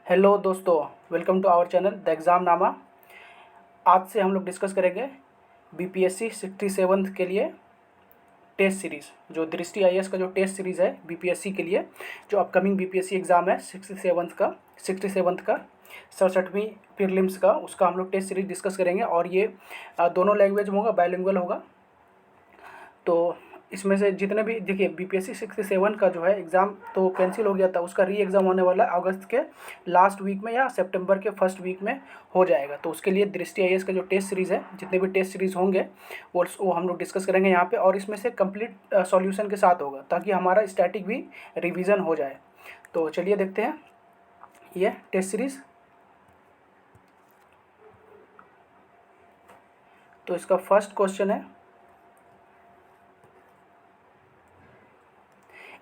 Hello दोस्तों, welcome to our channel the exam Nama. आज से हम लोग डिस्कस करेंगे बीपीएससी 67th के लिए टेस्ट सीरीज़, जो दृष्टि आईएएस का जो टेस्ट सीरीज़ है बीपीएससी के लिए, जो अपकमिंग बीपीएससी एग्ज़ाम है 67th का 67वीं प्रीलिम्स का, उसका हम लोग टेस्ट सीरीज़ डिस्कस करेंगे। और ये दोनों लैंग्वेज में होगा, बायलिंगुअल होगा। तो इसमें से जितने भी देखिए, बीपीएससी 67 का जो है एग्ज़ाम तो कैंसिल हो गया था, उसका री एग्ज़ाम होने वाला है अगस्त के लास्ट वीक में या सितंबर के फर्स्ट वीक में हो जाएगा। तो उसके लिए दृष्टि आईएएस का जो टेस्ट सीरीज़ है, जितने भी टेस्ट सीरीज़ होंगे वो हम लोग डिस्कस करेंगे यहाँ पे, और इसमें से कंप्लीट सॉल्यूशन के साथ होगा ताकि हमारा स्टैटिक भी रिविज़न हो जाए। तो चलिए देखते हैं ये टेस्ट सीरीज़। तो इसका फर्स्ट क्वेश्चन है,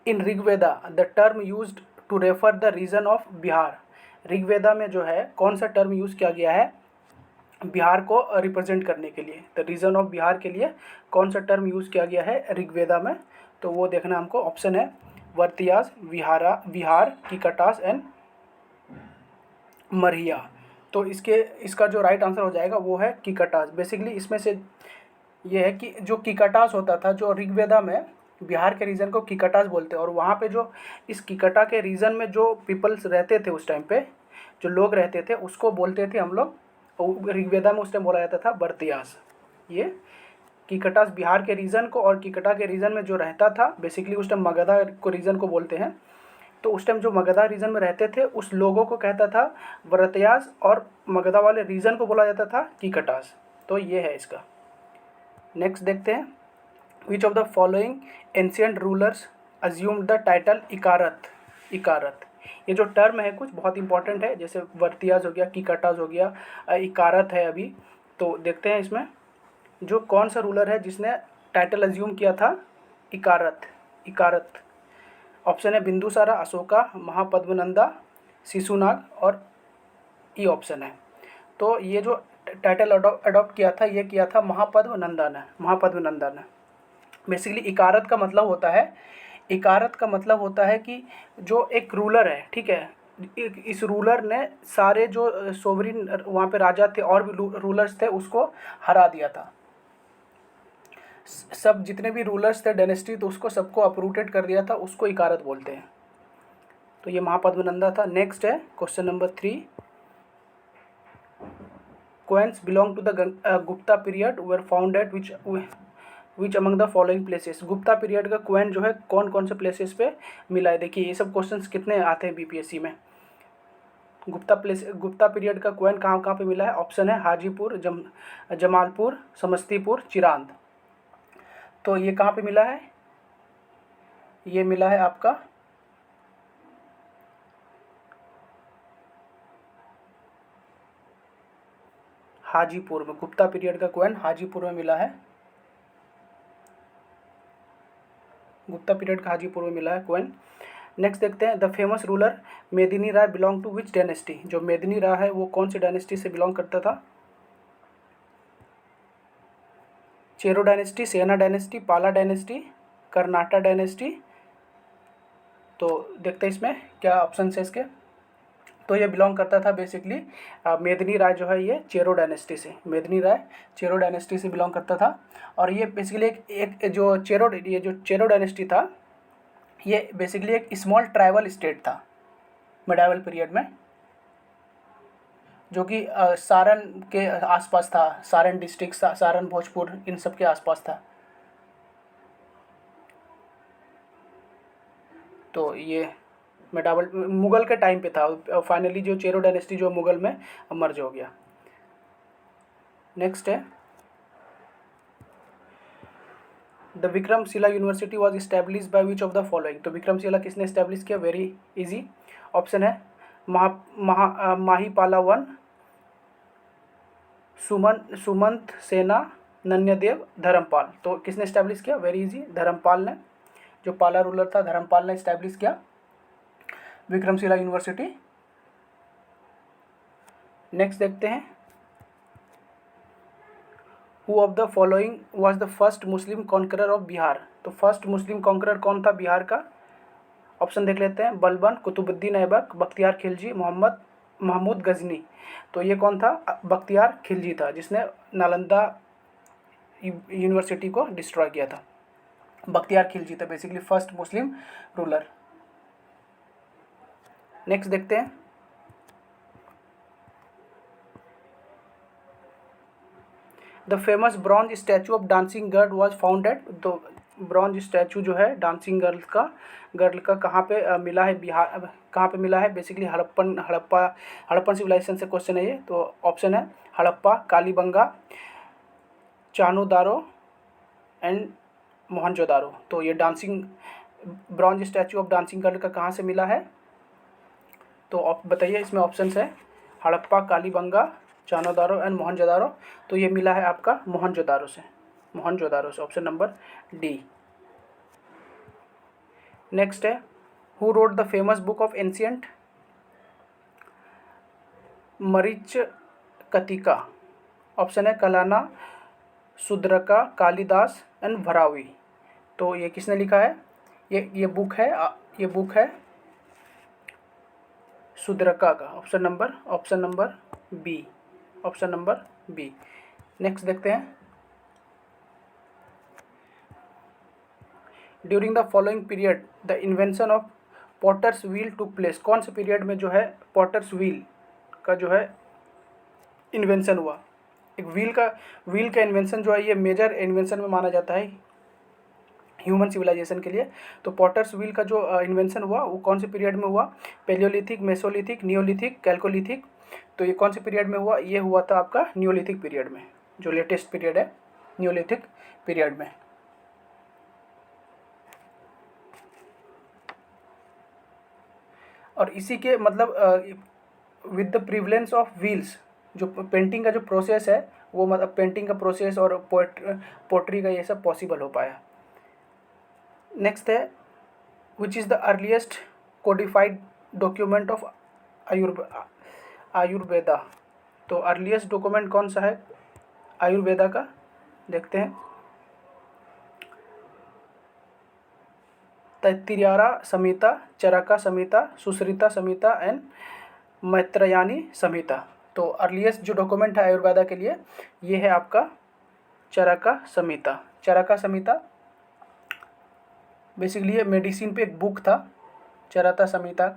in Rigveda the term used to refer the region of Bihar. Rigveda में जो है कौन सा टर्म यूज़ किया गया है बिहार को रिप्रेजेंट करने के लिए, द रीजन ऑफ बिहार के लिए कौन सा टर्म यूज़ किया गया है ऋग्वेदा में। तो वो देखना हमको, ऑप्शन है वर्तियास, विहार, किकटास एंड मरहिया। तो इसका जो राइट आंसर हो जाएगा वो है किकटास। बेसिकली इसमें से ये है कि जो किकटास होता था, जो ऋग्वेदा में बिहार के रीजन को किकटास बोलते हैं, और वहाँ पे जो इस किकटा के रीजन में जो पीपल्स रहते थे उस टाइम पे, जो लोग रहते थे, उसको बोलते थे हम लोग, ऋग्वेदा में उस टाइम बोला जाता था बर्तियास। ये किकटास बिहार के रीजन को, और किकटा के रीजन में जो रहता था बेसिकली उस टाइम मगधा को रीजन को बोलते हैं। तो उस टाइम जो मगधा रीजन में रहते थे उस लोगों को कहता था बर्तियास, और मगधा वाले रीजन को बोला जाता था किकटास। तो ये है इसका। नेक्स्ट देखते हैं, which of the following ancient rulers assumed the title Ekarat. Ekarat ये जो टर्म है कुछ बहुत इंपॉर्टेंट है, जैसे वर्तियास हो गया, किकटास हो गया, इकारत है अभी। तो देखते हैं इसमें जो कौन सा रूलर है जिसने टाइटल अज्यूम किया था इकारत। इकारत ऑप्शन है बिंदुसारा, अशोका, महापद्मनंदा, शिशुनाग और ई ऑप्शन है। तो ये जो टाइटल अडॉप्ट किया था, ये किया था महापद्मनंदा ने। महापद्मनंदा ने बेसिकली इकारत का मतलब होता है, इकारत का मतलब होता है कि जो एक रूलर है, ठीक है, इस रूलर ने सारे जो सोवरिन वहाँ पे राजा थे और भी रूलर्स थे उसको हरा दिया था। सब जितने भी रूलर्स थे डायनेस्टी, तो उसको सबको अपरूटेड कर दिया था, उसको इकारत बोलते हैं। तो ये महापद्मनंदा था। नेक्स्ट है question number 3, coins belong to the Gupta period were found at which among the following places। Gupta period का क्वेन जो है कौन कौन से प्लेसेस पे मिला है। देखिए ये सब क्वेश्चंस कितने आते हैं बीपीएससी में। गुप्ता पीरियड का क्वेन कहाँ कहाँ पे मिला है। ऑप्शन है हाजीपुर, जमालपुर, समस्तीपुर, चिरांद। तो ये कहाँ पे मिला है, ये मिला है आपका हाजीपुर में। गुप्ता पीरियड का क्वेन हाजीपुर में मिला है। गुप्ता पीरियड का हाजीपुर में मिला है क्वेन। नेक्स्ट देखते हैं, the famous ruler Medini Rai belong to which dynasty. जो मेदिनी राय है वो कौन सी डायनेस्टी से बिलोंग करता था। चेरो डायनेस्टी, सेना डायनेस्टी, पाला डायनेस्टी, कर्नाटा डायनेस्टी। तो देखते हैं इसमें क्या ऑप्शन है इसके। तो ये बिलोंग करता था बेसिकली, मेदिनी राय जो है ये चेरो डायनेस्टी से, मेदिनी राय चेरो डायनेस्टी से बिलोंग करता था। और ये बेसिकली एक जो चेरो डायनेस्टी था, ये बेसिकली एक स्मॉल ट्राइबल स्टेट था मिडाइवल पीरियड में, जो कि सारण के आसपास था। सारण डिस्ट्रिक्ट, सारण, भोजपुर, इन सब के आसपास था। तो ये मिडाइवल मुगल के टाइम पे था। फाइनली जो चेरो डायनेस्टी जो मुगल में मर्ज हो गया। नेक्स्ट है, the Vikramshila university was establish by which of the following. तो विक्रमशिला किसने इस्टेब्लिश किया, वेरी इजी। ऑप्शन है माहीपाला वन, सुमंत सेना, नन्यदेव, धर्मपाल। तो किसने इस्टेब्लिश किया, वेरी इजी, धर्मपाल ने। जो पाला रूलर था धर्मपाल ने इस्टेब्लिश किया विक्रमशिला यूनिवर्सिटी। नेक्स्ट देखते हैं, who of the following was the first Muslim conqueror of Bihar. तो फर्स्ट मुस्लिम कॉन्करर कौन था बिहार का। ऑप्शन देख लेते हैं, बलबन, कुतुबुद्दीन ऐबक, बख्तियार खिलजी, मोहम्मद महमूद गजनी। तो ये कौन था? बख्तियार खिलजी था, जिसने नालंदा यूनिवर्सिटी को डिस्ट्रॉय किया था। बख्तियार खिलजी था basically first Muslim ruler. Next देखते हैं, the famous bronze statue of dancing girl was found at. तो ब्रॉन्ज स्टैचू जो है डांसिंग गर्ल का कहाँ पे मिला है? बिहार। कहाँ पे मिला है? बेसिकली हड़प्पन सिविलाइजेशन से क्वेश्चन है ये। तो ऑप्शन है हड़प्पा, कालीबंगा, चानोदारो एंड मोहनजोदारो। तो ये bronze statue of dancing girl का कहाँ से मिला है? तो आप बताइए, इसमें ऑप्शन है हड़प्पा, कालीबंगा, चानोदारो एंड मोहनजोदारो। तो ये मिला है आपका मोहनजोदारो से, ऑप्शन नंबर डी। नेक्स्ट है, who wrote the famous book of ancient Mrichchhakatika. Option है कलाना, शुद्रका, कालिदास एंड भरावी। तो ये किसने लिखा है? ये बुक है शुद्रका का। Option number B. नेक्स्ट देखते हैं, during the following period the invention of potters wheel took place. कौन से पीरियड में जो है पॉटर्स व्हील का जो है इन्वेंशन हुआ? एक व्हील का इन्वेंशन जो है ये मेजर इन्वेंशन में माना जाता है ह्यूमन सिविलाइजेशन के लिए। तो पॉटर्स व्हील का जो इन्वेंशन हुआ वो कौन से पीरियड में हुआ? Paleolithic, Mesolithic, Neolithic, Chalcolithic. तो ये कौन से पीरियड में हुआ? ये हुआ था आपका नियोलिथिक पीरियड में, जो लेटेस्ट पीरियड है नियोलिथिक पीरियड में। और इसी के मतलब with the prevalence of wheels, जो पेंटिंग का जो प्रोसेस है वो मतलब पेंटिंग का प्रोसेस और पोट्री का ये सब पॉसिबल हो पाया। नेक्स्ट है, which is the earliest codified document of Ayurveda. तो अर्लीस्ट डॉक्यूमेंट कौन सा है आयुर्वेदा का? देखते हैं, तैत्तिरीय संहिता, चरका संहिता, सुश्रुता संहिता एंड मैत्रेयी संहिता। तो अर्लीस्ट जो डॉक्यूमेंट है आयुर्वेदा के लिए ये है आपका चरका संहिता। बेसिकली ये मेडिसिन पे एक बुक था, चरका संहिता,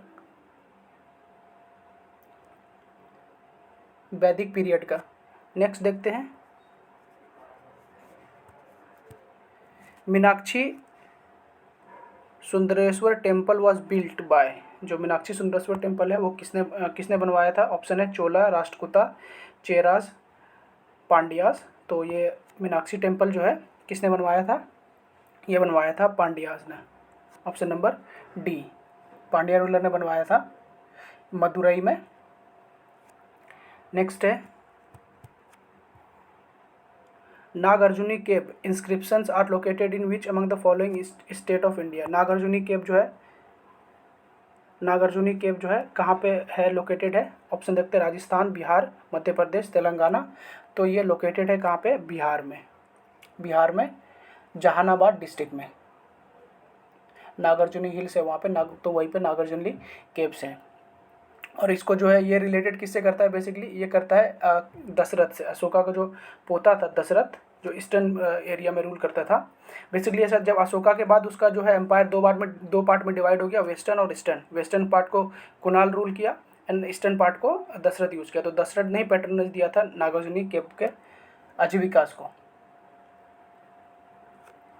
वैदिक पीरियड का। नेक्स्ट देखते हैं, Meenakshi Sundareshwar temple was built by. जो मीनाक्षी सुंदरेश्वर टेम्पल है वो किसने बनवाया था? ऑप्शन है चोला, राष्ट्रकूटा, चेरास, पांड्यास। तो ये मीनाक्षी टेम्पल जो है किसने बनवाया था? ये बनवाया था पांड्यास ने। Option number D, Pandya ruler ने बनवाया था मदुरई में। नेक्स्ट है, Nagarjuni cave inscriptions are located in which among the following state of India. Nagarjuni cave जो है कहाँ पे है लोकेटेड है? ऑप्शन देखते हैं राजस्थान, बिहार, मध्य प्रदेश, तेलंगाना। तो ये लोकेटेड है कहाँ पे? बिहार में जहानाबाद डिस्ट्रिक्ट में नागार्जुनी हिल्स है वहाँ पे तो वहीं पे नागार्जुनी केव्स हैं। और इसको जो है ये रिलेटेड किससे करता है? बेसिकली ये करता है दशरथ से। अशोका का जो पोता था दशरथ, जो ईस्टर्न एरिया में रूल करता था। बेसिकली ऐसा जब अशोका के बाद उसका जो है एम्पायर दो पार्ट में डिवाइड हो गया, वेस्टर्न और ईस्टर्न। वेस्टर्न पार्ट को कुणाल रूल किया एंड ईस्टर्न पार्ट को दशरथ यूज किया। तो दशरथ ने ही पैटर्नेज दिया था नागार्जुनी केव के आजीविकास को।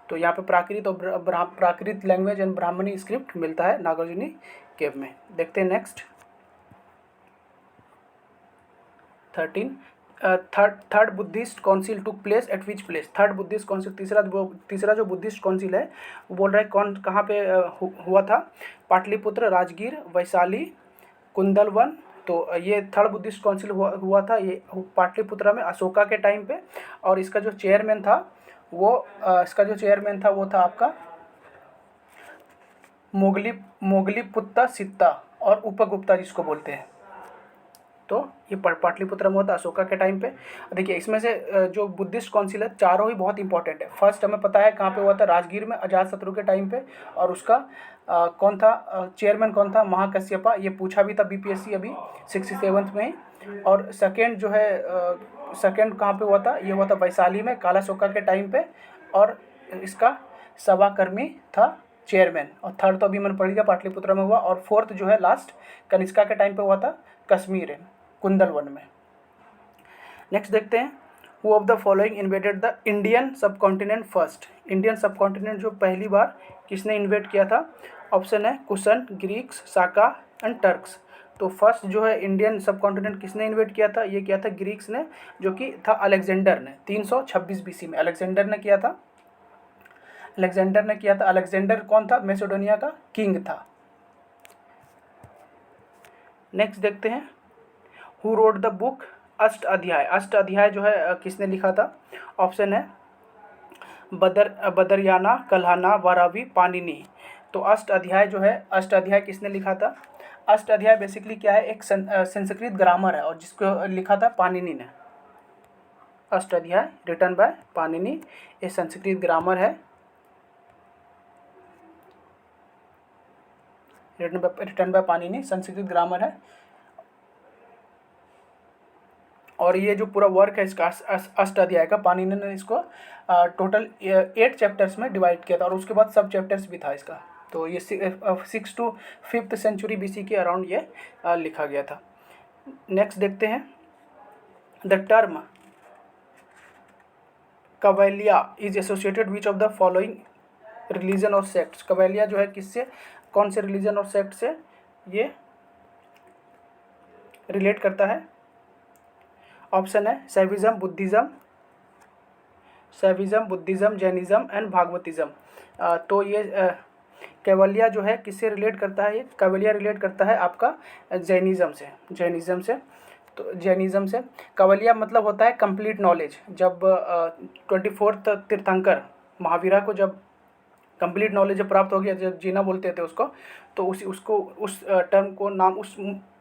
तो यहाँ पे प्राकृत लैंग्वेज एंड ब्राह्मणी स्क्रिप्ट मिलता है नागार्जुनी केव में। देखते हैं next 13, third Buddhist council took place at which place. Third Buddhist council, तीसरा जो बुद्धिस्ट काउंसिल है वो बोल रहा है कहाँ पे हुआ था? पाटलिपुत्र, राजगीर, वैशाली, कुंदलवन। तो ये थर्ड बुद्धिस्ट काउंसिल हुआ था ये पाटलिपुत्रा में अशोका के टाइम पे। और इसका जो चेयरमैन था वो था आपका मोगलीपुत्ता सित्ता और उपगुप्ता जिसको बोलते हैं। तो ये पाटलिपुत्र में होता है अशोका के टाइम पे। देखिए इसमें से जो बुद्धिस्ट काउंसिल है चारों ही बहुत इंपॉर्टेंट है। फर्स्ट हमें पता है कहाँ पे हुआ था? राजगीर में अजातशत्रु के टाइम पे। और उसका कौन था चेयरमैन कौन था, महाकश्यपा, ये पूछा भी था बीपीएससी अभी 67th में ही। और सेकेंड जो है सेकेंड कहाँ पे हुआ था, ये हुआ था वैशाली में काला शोका के टाइम पे, और इसका सभाकर्मी था चेयरमैन। और थर्ड तो अभी मैंने पढ़ लिया पाटलिपुत्र में हुआ, और फोर्थ जो है लास्ट कनिष्का के टाइम पे हुआ था कश्मीर कुंदलवन में। नेक्स्ट देखते हैं, who of the following invaded the Indian सब कॉन्टिनेंट फर्स्ट। इंडियन सब कॉन्टिनेंट जो पहली बार किसने इन्वेड किया था? ऑप्शन है cushion, Greeks, Saka and Turks. तो फर्स्ट जो है इंडियन सब कॉन्टिनेंट किसने इन्वेड किया था? ये किया था ग्रीक्स ने, जो कि था अलेक्जेंडर ने 326 बीसी में अलेक्जेंडर ने किया था। अलेक्जेंडर कौन था? मैसेडोनिया का किंग था। नेक्स्ट देखते हैं, हु रोड द बुक अष्ट अध्याय। अष्ट अध्याय जो है किसने लिखा था? ऑप्शन है बदरयाना, कल्हाना, वारावी, पाणिनि। तो अष्ट अध्याय जो है, अष्ट अध्याय किसने लिखा था? अष्ट अध्याय बेसिकली क्या है, एक संस्कृत ग्रामर है, और जिसको लिखा था पाणिनि ने। अष्ट अध्याय रिटन बाय पाणिनि, ये संस्कृत ग्रामर है, written by Panini, Sanskrit grammar है। और ये जो पूरा वर्क है इसका अष्ट अध्याय का, पाणिनि ने इसको टोटल 8 चैप्टर्स में डिवाइड किया था, और उसके बाद सब चैप्टर्स भी था इसका। तो ये 6 to 5th सेंचुरी बीसी के अराउंड ये लिखा गया था। नेक्स्ट देखते हैं, the term Kaivalya is associated which of the following religion और सेक्ट्स। कवैलिया जो है किससे, कौन से रिलीजन और सेक्ट से ये रिलेट करता है? ऑप्शन है सैविज्म, बुद्धिज्म, जैनिज्म एंड भागवतिज्म। तो ये कैवलिया जो है किससे रिलेट करता है? ये कैवलिया रिलेट करता है आपका जैनिज्म से। तो जैनिज्म से कैवलिया मतलब होता है कंप्लीट नॉलेज। जब 24th तीर्थंकर महावीरा को जब कंप्लीट नॉलेज प्राप्त हो गया, जब जीना बोलते थे उसको, तो उस टर्म को नाम, उस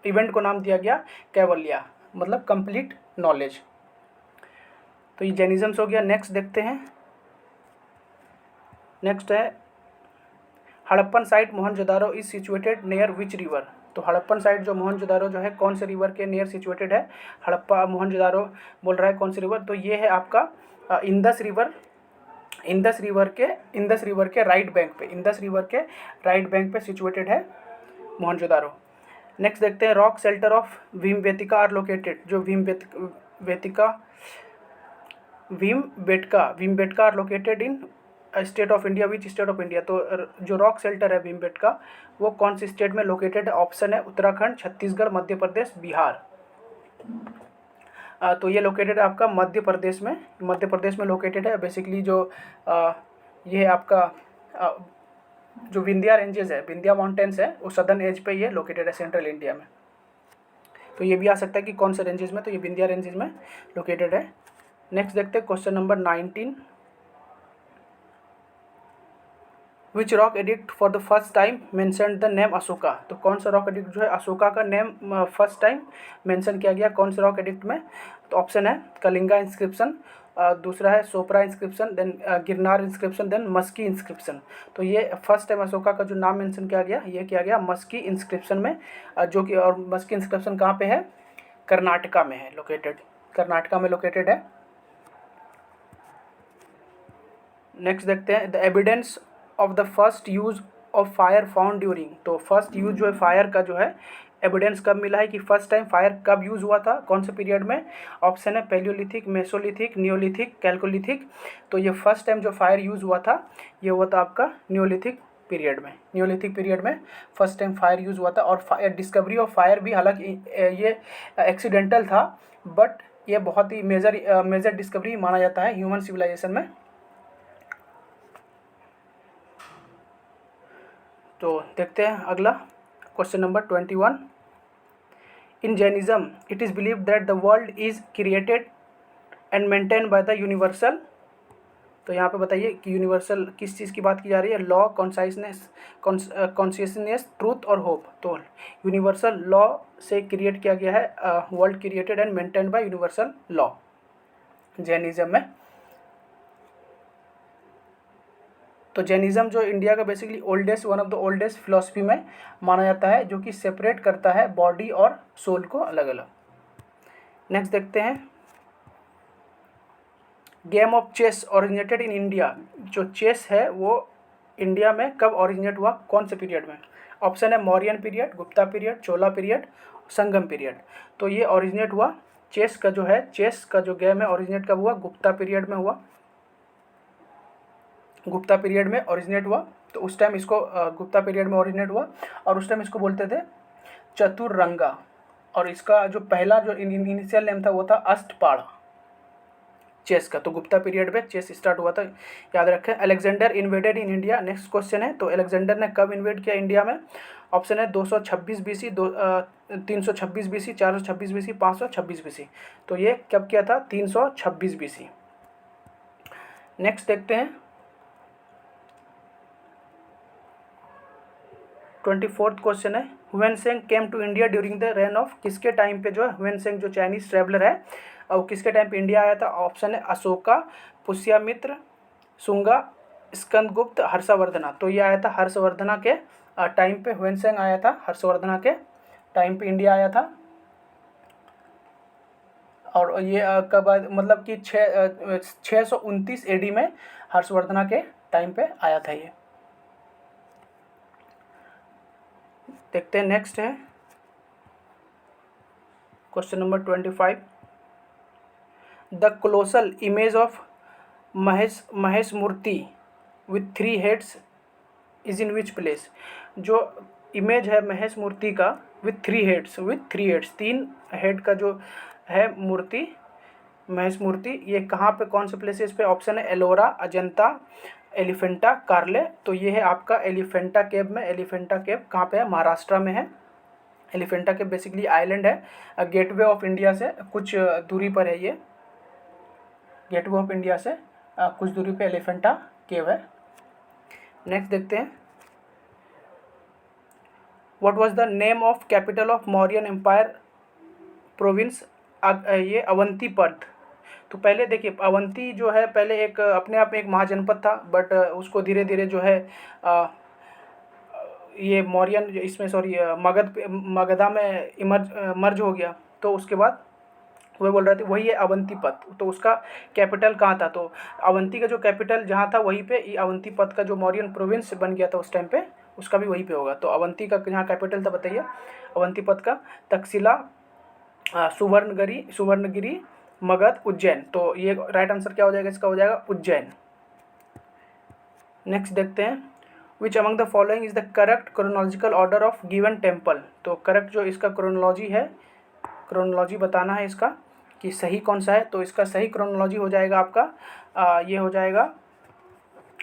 इवेंट को नाम दिया गया कैवलिया, मतलब कंप्लीट नॉलेज। तो ये जैनिज्म हो गया। नेक्स्ट देखते हैं, नेक्स्ट है Harappan site Mohenjodaro is situated near which river. तो हड़प्पन साइट जो मोहनजोदारो जो है कौन से रिवर के नियर सिचुएटेड है? हड़प्पा मोहनजोदारो बोल रहा है कौन सी रिवर? तो ये है आपका इंदस रिवर के राइट बैंक पे सिचुएटेड है मोहनजोदारो। नेक्स्ट देखते हैं, rock shelter of Bhimbetka are located. जो Bhimbetka are located in state of India, which state of India. तो जो रॉक शेल्टर है भीमबेटका, वो कौन सी स्टेट में लोकेटेड है? ऑप्शन है उत्तराखंड, छत्तीसगढ़, मध्य प्रदेश, बिहार। तो ये लोकेटेड है आपका मध्य प्रदेश में लोकेटेड है। बेसिकली जो ये है आपका जो विंध्या रेंजेस है, विंध्या माउंटेन्स है, वो सदर्न एज पे ये लोकेटेड है सेंट्रल इंडिया में। तो ये भी आ सकता है कि कौन से रेंजेस में, तो ये विंध्या रेंजेस में लोकेटेड है। नेक्स्ट देखते हैं question number 19, which rock edict for the first time mentioned the name Ashoka. तो कौन सा रॉक एडिक्ट जो है अशोका का नेम फर्स्ट टाइम मेंशन किया गया, कौन से रॉक एडिक्ट में? तो ऑप्शन है कलिंगा इंस्क्रिप्शन, दूसरा है Sopara inscription, then Girnar inscription, then Maski inscription. तो ये फर्स्ट टाइम अशोका का जो नाम मेंशन किया गया, ये किया गया मस्की इंस्क्रिप्शन में, जो कि, और मस्की इंस्क्रिप्शन कहाँ पे है? कर्नाटका में है लोकेटेड, कर्नाटका में लोकेटेड है। नेक्स्ट देखते हैं, the evidence of the first use of fire found during. तो फर्स्ट यूज जो है फायर का जो है एविडेंस कब मिला है, कि फर्स्ट टाइम फायर कब यूज़ हुआ था, कौन से पीरियड में? ऑप्शन है पैलियोलिथिक, मेसोलिथिक, नियोलिथिक, कैल्कोलिथिक। तो ये फर्स्ट टाइम जो फायर यूज़ हुआ था, ये हुआ था आपका नियोलिथिक पीरियड में फर्स्ट टाइम फायर यूज़ हुआ था। और डिस्कवरी ऑफ फायर भी, हालांकि ये एक्सीडेंटल था, बट ये बहुत ही मेजर डिस्कवरी माना जाता है ह्यूमन सिविलाइजेशन में। तो देखते हैं अगला question number 21, in Jainism it is believed that the world is created and maintain by the universal. तो यहाँ पे बताइए कि यूनिवर्सल किस चीज़ की बात की जा रही है? लॉ, कॉन्शियसनेस, ट्रूथ और होप। तो यूनिवर्सल लॉ से क्रिएट किया गया है, world created and maintain by universal law Jainism में। तो जैनिज़्म जो इंडिया का basically oldest, one of the oldest philosophy में माना जाता है, जो कि सेपरेट करता है बॉडी और सोल को अलग अलग। नेक्स्ट देखते हैं, game of chess originated in India. जो चेस है वो इंडिया में कब ओरिजिनेट हुआ, कौन से पीरियड में? ऑप्शन है मौर्यन पीरियड, गुप्ता पीरियड, चोला पीरियड, संगम पीरियड। तो ये ओरिजिनेट हुआ चेस का जो है, चेस का जो गेम है ओरिजिनेट कब हुआ? गुप्ता पीरियड में हुआ, गुप्ता पीरियड में ओरिजिनेट हुआ। तो उस टाइम इसको गुप्ता पीरियड में ओरिजिनेट हुआ और उस टाइम इसको बोलते थे चतुरंगा। और इसका जो पहला जो इनिशियल नेम था वो था अष्टपाड़ चेस का। तो गुप्ता पीरियड में चेस स्टार्ट हुआ था, याद रखें। Alexander invaded in India, next question है। तो अलेक्जेंडर ने कब इन्वेड किया इंडिया में? ऑप्शन है 226 BC, 326 BC, 426 BC, 526 BC। तो ये कब किया था? 326 BC। नेक्स्ट देखते हैं 24th क्वेश्चन है, Hiuen Tsang came to India during the reign of, किसके टाइम पे जो है हुएन सेंग जो चाइनीज ट्रेवलर है और किसके टाइम पे इंडिया आया था? ऑप्शन है अशोका, पुष्यमित्र, शुंगा, स्कंदगुप्त, हर्षवर्धना। तो ये आया था हर्षवर्धना के टाइम पे, हुएन सेंग आया था हर्षवर्धना के टाइम पे इंडिया आया था। और ये कब मतलब कि 629 AD में हर्षवर्धना के टाइम पे आया था ये। देखते हैं नेक्स्ट है question number 25, the colossal image of Mahesh Murti with 3 heads is in which place. जो इमेज है महेश मूर्ति का विथ 3 हेड्स, 3 हेड का जो है मूर्ति, महेश मूर्ति, ये कहाँ पे, कौन से प्लेसेस पे? ऑप्शन है एलोरा, अजंता, एलिफेंटा, कार्ले। तो ये है आपका एलिफेंटा केव में। एलिफेंटा केव कहाँ पे है? महाराष्ट्र में है। एलिफेंटा केव बेसिकली आइलैंड है, गेटवे ऑफ इंडिया से कुछ दूरी पर है ये, गेटवे ऑफ इंडिया से कुछ दूरी पे एलिफेंटा केव है। नेक्स्ट देखते हैं, what was the name of capital of Mauryan empire province? ये अवंतीपद। तो पहले देखिए अवंती जो है पहले एक अपने आप में एक महाजनपद था, बट उसको धीरे धीरे जो है ये मौर्यन इसमें मगधा में मर्ज हो गया। तो उसके बाद वही बोल रहे थे, वही है अवंतीपद। तो उसका कैपिटल कहाँ था? तो अवंती का जो कैपिटल जहाँ था वहीं पे अवंतीपद का जो मौर्यन प्रोविंस बन गया था उस टाइम पे, उसका भी वहीं पे होगा। तो अवंती का जहाँ कैपिटल था बताइए, अवंतीपद का तक्षशिला, सुवर्णगिरी, मगध, उज्जैन। तो ये राइट आंसर क्या हो जाएगा? इसका हो जाएगा उज्जैन। नेक्स्ट देखते हैं, which among the following is the correct chronological order of given temple. तो करेक्ट जो इसका क्रोनोलॉजी है, क्रोनोलॉजी बताना है इसका कि सही कौन सा है। तो इसका सही क्रोनोलॉजी हो जाएगा आपका ये हो जाएगा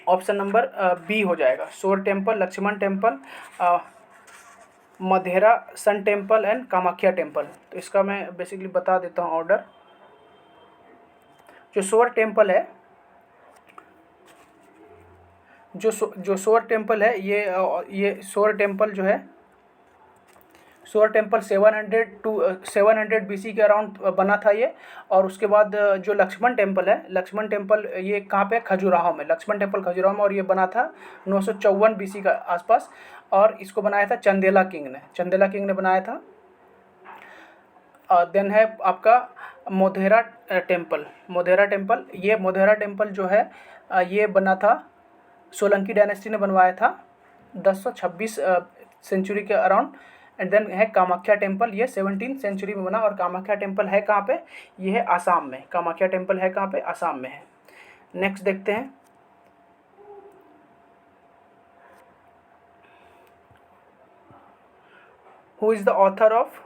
ऑप्शन नंबर बी हो जाएगा, shore temple, Lakshman temple, Modhera sun temple and Kamakhya temple. तो इसका मैं बेसिकली बता देता हूँ ऑर्डर। जो शोर टेम्पल है, जो शोर टेम्पल है ये शोर टेम्पल जो है, शोर टेम्पल 700 BC के अराउंड बना था ये। और उसके बाद जो लक्ष्मण टेम्पल है, लक्ष्मण टेम्पल ये कहाँ पे? खजुराहो में, लक्ष्मण टेम्पल खजुराहो में, और ये बना था 954 BC का आसपास। और इसको बनाया था चंदेला किंग ने बनाया था। देन है आपका मोधेरा टेम्पल। ये मोधेरा टेम्पल जो है ये बना था, सोलंकी डायनेस्टी ने बनवाया था 1026 सेंचुरी के अराउंड। एंड देन है कामाख्या टेम्पल, ये 17th सेंचुरी में बना। और कामाख्या टेम्पल है कहाँ पे? ये है आसाम में। कामाख्या टेम्पल है कहाँ पे? आसाम में है। नेक्स्ट देखते हैं, who is the author of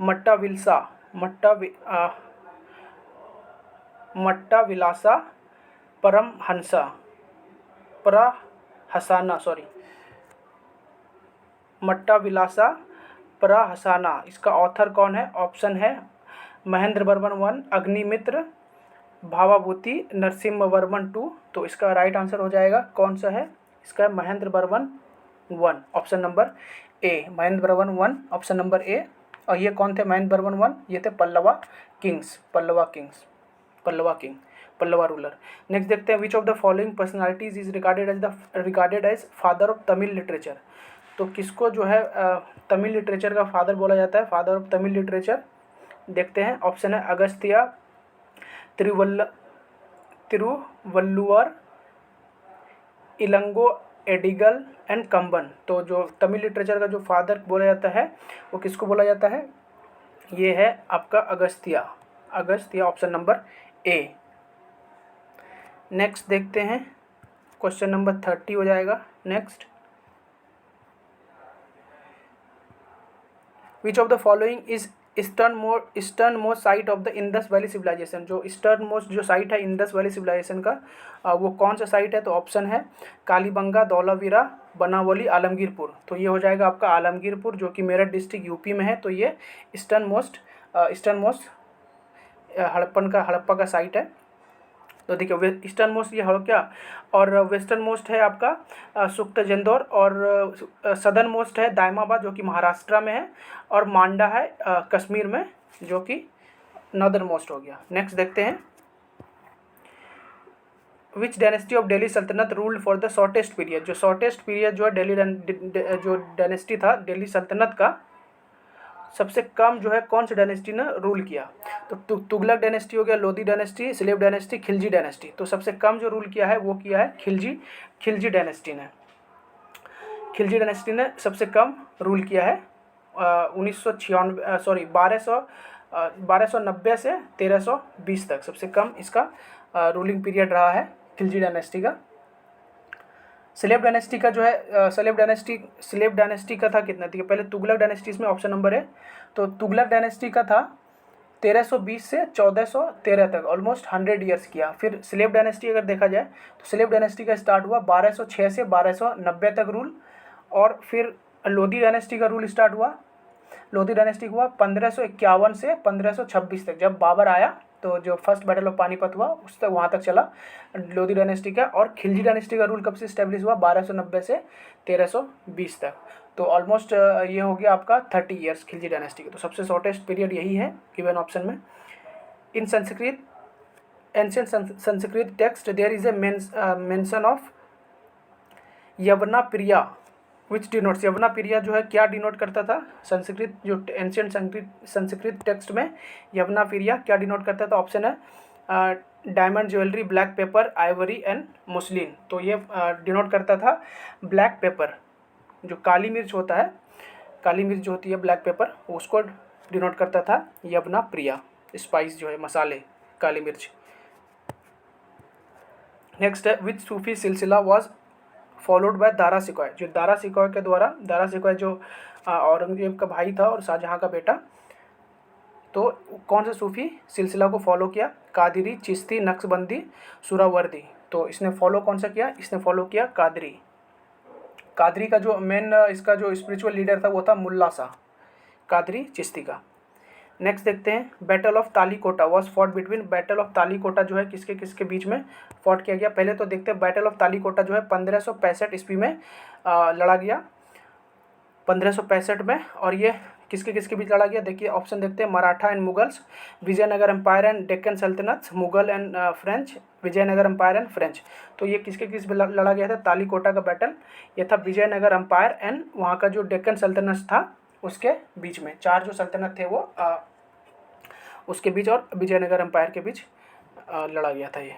Mattavilasa Prahasana प्रहसना। इसका ऑथर कौन है? ऑप्शन है महेंद्र वर्मन 1, अग्निमित्र, भावाभूति, नरसिम्हवर्मन 2। तो इसका राइट आंसर हो जाएगा कौन सा है? इसका Mahendra Varman 1, option number A, Mahendra Varman 1, option number A. और ये कौन थे महेंद्र वर्मन 1? ये थे Pallava king. Pallava ruler. Next देखते हैं, which of the following personalities is regarded as father of Tamil literature. तो किसको जो है तमिल लिटरेचर का फादर बोला जाता है, फादर ऑफ तमिल लिटरेचर? देखते हैं, ऑप्शन है अगस्त्या, तिरुवल्लुवर, इलंगो एडिगल एंड कंबन। तो जो तमिल लिटरेचर का जो फादर बोला जाता है वो किसको बोला जाता है? ये है आपका Agastya, option number A. Next देखते हैं, क्वेश्चन नंबर 30 हो जाएगा। Next, which of the following is eastern most site of the Indus valley civilization. जो ईस्टर्न मोस्ट जो साइट है इंडस वैली सिविलाइजेशन का वो कौन सा साइट है? तो ऑप्शन है कालीबंगा, धौलावीरा, बनावली, आलमगीरपुर। तो ये हो जाएगा आपका आलमगीरपुर, जो कि मेरठ डिस्ट्रिक्ट यूपी में है। तो ये ईस्टर्न मोस्ट हड़प्पा का साइट है। तो देखिए ईस्टर्न मोस्ट ये क्या, और वेस्टर्न मोस्ट है आपका सुख्ताजंदौर, और सदर्न मोस्ट है दायमाबाद जो कि महाराष्ट्र में है, और मांडा है कश्मीर में जो कि नॉर्दर्न मोस्ट हो गया। नेक्स्ट देखते हैं, विच डायनेस्टी ऑफ दिल्ली सल्तनत ruled for the shortest period. जो शॉर्टेस्ट पीरियड जो है जो डायनेस्टी था दिल्ली सल्तनत का, सबसे कम जो है कौन सी डायनेस्टी ने रूल किया? तो तुगलक डायनेस्टी हो गया, Lodhi dynasty, slave dynasty, Khilji dynasty. तो सबसे कम जो रूल किया है वो किया है खिलजी डायनेस्टी ने। खिलजी डायनेस्टी ने सबसे कम रूल किया है 1290 से 1320 तक सबसे कम इसका रूलिंग पीरियड रहा है खिलजी डायनेस्टी का। स्लेव डायनेस्टी का जो है स्लेव डायनेस्टी का था कितना? देखिए पहले तुगलक डायनेस्टी इसमें ऑप्शन नंबर है, तो तुगलक डायनेस्टी का था 1320 से 1413 तक, ऑलमोस्ट 100 ईयर्स किया। फिर स्लेव डायनेस्टी अगर देखा जाए तो स्लेव डायनेस्टी का स्टार्ट हुआ 1206 से 1290 तक रूल, और फिर लोधी डायनेस्टी का रूल स्टार्ट हुआ। लोधी डायनेस्टी हुआ 1551 से 1526 तक, जब बाबर आया तो जो फर्स्ट बैटल ऑफ पानीपत हुआ उस तक वहाँ तक चला लोधी डायनेस्टी का। और खिलजी डायनेस्टी का रूल कब से इस्टेब्लिश हुआ? 1290 से 1320 तक। तो ऑलमोस्ट ये हो गया आपका 30 ईयर्स खिलजी डायनेस्टी का। तो सबसे शॉर्टेस्ट पीरियड यही है गिवन ऑप्शन में। In Sanskrit ancient Sanskrit text there is a mention of Yavana Priya which denotes. Yavana Priya जो है क्या डिनोट करता था? संस्कृत जो एंशिएंट संस्कृत टेक्स्ट में यवना प्रिया क्या डिनोट करता था? ऑप्शन है diamond jewellery, black pepper, Ivory and muslin. तो ये डिनोट करता था ब्लैक पेपर, जो काली मिर्च होता है, काली मिर्च जो होती है ब्लैक पेपर, उसको डिनोट करता था यवना प्रिया, स्पाइस जो है मसाले, काली मिर्च। नेक्स्ट है, विच सूफी सिलसिला वाज फॉलोड बाय दारा सिकॉय। जो दारा सिकॉय के द्वारा, दारा सिकॉय जो औरंगजेब का भाई था और शाहजहाँ का बेटा, तो कौन से सूफी सिलसिला को फॉलो किया? कादरी, चिश्ती, नक्शबंदी, सुहरावर्दी। तो इसने फॉलो कौन सा किया? इसने फॉलो किया कादरी। कादरी का जो मेन इसका जो स्पिरिचुअल लीडर था वो था मुल्ला शाह, कादरी चिश्ती का। नेक्स्ट देखते हैं, battle of Talikota was fought between. Battle of Talikota जो है किसके किसके बीच में फॉट किया गया? पहले तो देखते हैं, बैटल ऑफ तालीकोटा जो है 1565 ईस्वी में लड़ा गया, 1565 में। और ये किसके किसके बीच लड़ा गया? देखिए ऑप्शन देखते हैं, Maratha and Mughals, Vijayanagar empire and Deccan sultanate, Mughal and French, Vijayanagar empire and French. तो ये किसके किस लड़ा गया था? तालीकोटा का बैटल ये था विजयनगर एम्पायर एंड वहाँ का जो डेक्कन सल्तनत था उसके बीच में। चार जो सल्तनत थे वो उसके बीच और विजयनगर एम्पायर के बीच लड़ा गया था ये।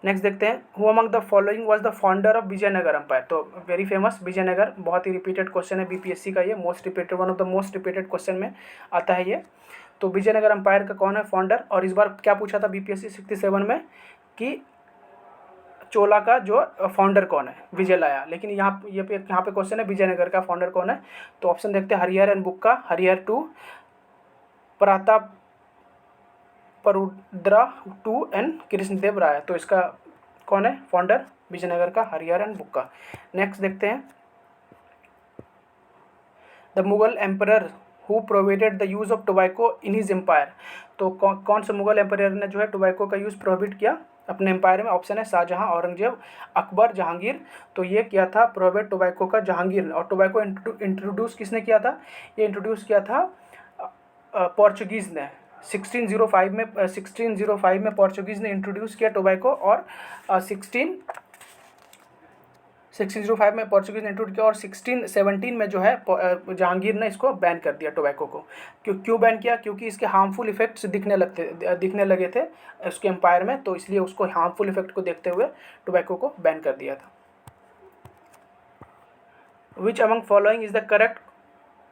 नेक्स्ट देखते हैं, who among the following was the founder of Vijayanagar empire. तो वेरी फेमस विजयनगर, बहुत ही रिपीटेड क्वेश्चन है बीपीएससी का, ये most repeated, one of the most repeated question में आता है ये। तो विजयनगर एम्पायर का कौन है फाउंडर? और इस बार क्या पूछा था बीपीएससी 67 में कि चोला का जो फाउंडर कौन है? विजयलाया। लेकिन यहाँ पे क्वेश्चन है विजयनगर का फाउंडर कौन है? तो ऑप्शन देखते हैं, Harihara and Bukka, Harihara 2, Prataparudra 2 and Krishnadeva Raya. तो इसका कौन है फाउंडर? विजयनगर का हरिहर एंड बुक्का। नेक्स्ट देखते हैं, the Mughal emperor who prohibited the use of tobacco in his empire. तो कौन से मुगल एम्पायर ने जो है टोबैको का यूज़ प्रोहिबिट किया अपने एम्पायर में? ऑप्शन है शाहजहाँ, औरंगजेब, अकबर, जहांगीर। तो ये किया था प्रोहिबिट टोबैको का जहांगीर ने। और टोबैको इंट्रोड्यूस किसने किया था? ये इंट्रोड्यूस किया था पोर्चुगीज़ ने। 1605 में पोर्चुगीज़ ने इंट्रोड्यूस किया टोबैको, और 1605 में पोर्चुगीज़ ने इंट्रोड्यूस किया, और 1617 में जो है जहांगीर ने इसको बैन कर दिया टोबैको को। क्यों बैन किया? क्योंकि इसके हार्मफुल इफेक्ट्स दिखने लगे थे उसके एम्पायर में, तो इसलिए उसको हार्मफुल इफेक्ट को देखते हुए टोबैको को बैन कर दिया था। Which among following is the correct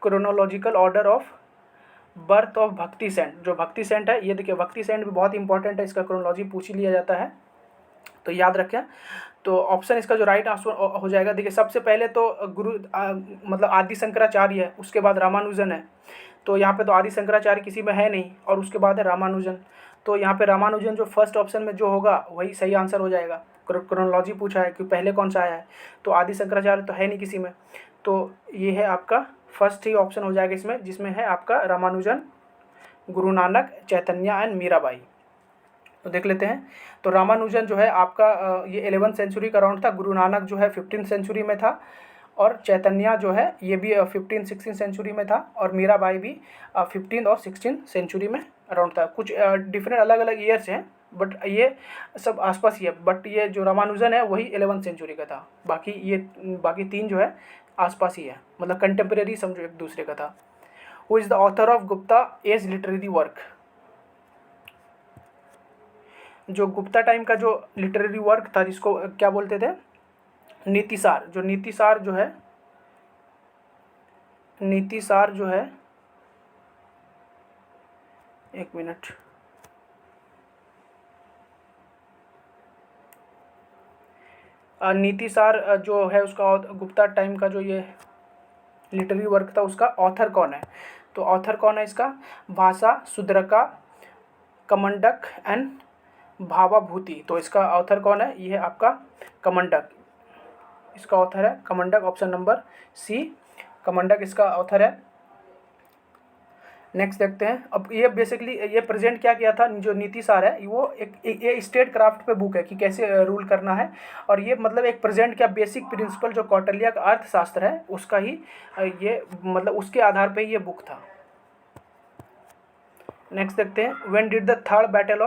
chronological order of birth of भक्ति सेंट? जो भक्ति सेंट है, ये देखिए भक्ति सेंट भी बहुत इंपॉर्टेंट है, इसका क्रोनोलॉजी पूछ ही लिया जाता है, तो याद रखें। तो ऑप्शन इसका जो राइट आंसर हो जाएगा, देखिए सबसे पहले तो मतलब आदि शंकराचार्य है, उसके बाद रामानुजन है। तो यहाँ पे तो आदि शंकराचार्य किसी में है नहीं, और उसके बाद है रामानुजन। तो यहाँ पे रामानुजन जो फर्स्ट ऑप्शन में जो होगा वही सही आंसर हो जाएगा। क्रोनोलॉजी पूछा है कि पहले कौन सा आया है, तो आदि शंकराचार्य तो है नहीं किसी में, तो ये है आपका फर्स्ट ही ऑप्शन हो जाएगा इसमें, जिसमें है आपका रामानुजन, गुरु नानक, चैतन्य एंड मीराबाई। तो देख लेते हैं। तो रामानुजन जो है आपका ये 11th सेंचुरी का अराउंड था, गुरु नानक जो है 15th सेंचुरी में था, और चैतन्य जो है ये भी 15th-16th सेंचुरी में था, और मीराबाई भी 15th और 16th सेंचुरी में अराउंड था। कुछ डिफरेंट अलग अलग ईयर्स हैं, बट ये सब आसपास ही है। बट ये जो रामानुजन है वही 11th सेंचुरी का था, बाकी तीन जो है आसपास ही है, मतलब कंटेम्प्रेरी समझो एक दूसरे का था। Who is the author of Gupta age literary work? जो गुप्ता टाइम का जो लिटरेरी वर्क था, जिसको क्या बोलते थे, नीतिसार। जो नीतिसार जो है एक मिनट, नीतिसार जो है उसका गुप्ता टाइम का जो ये लिटरेरी वर्क था, उसका ऑथर कौन है? तो ऑथर कौन है इसका? भाषा सुद्रका, कमंडक एंड भावाभूति। तो इसका ऑथर कौन है? ये है आपका कमंडक, इसका ऑथर है कमंडक, ऑप्शन नंबर सी, कमंडक इसका ऑथर है। नेक्स्ट देखते हैं। अब ये बेसिकली ये प्रेजेंट क्या किया था, जो नीतिसार है वो एक स्टेट क्राफ्ट पे बुक है कि कैसे रूल करना है, और ये मतलब एक प्रेजेंट क्या बेसिक प्रिंसिपल जो कौटिल्य का अर्थशास्त्र है उसका ही ये मतलब उसके आधार पे ये बुक था। नेक्स्ट देखते हैं। When did the third battle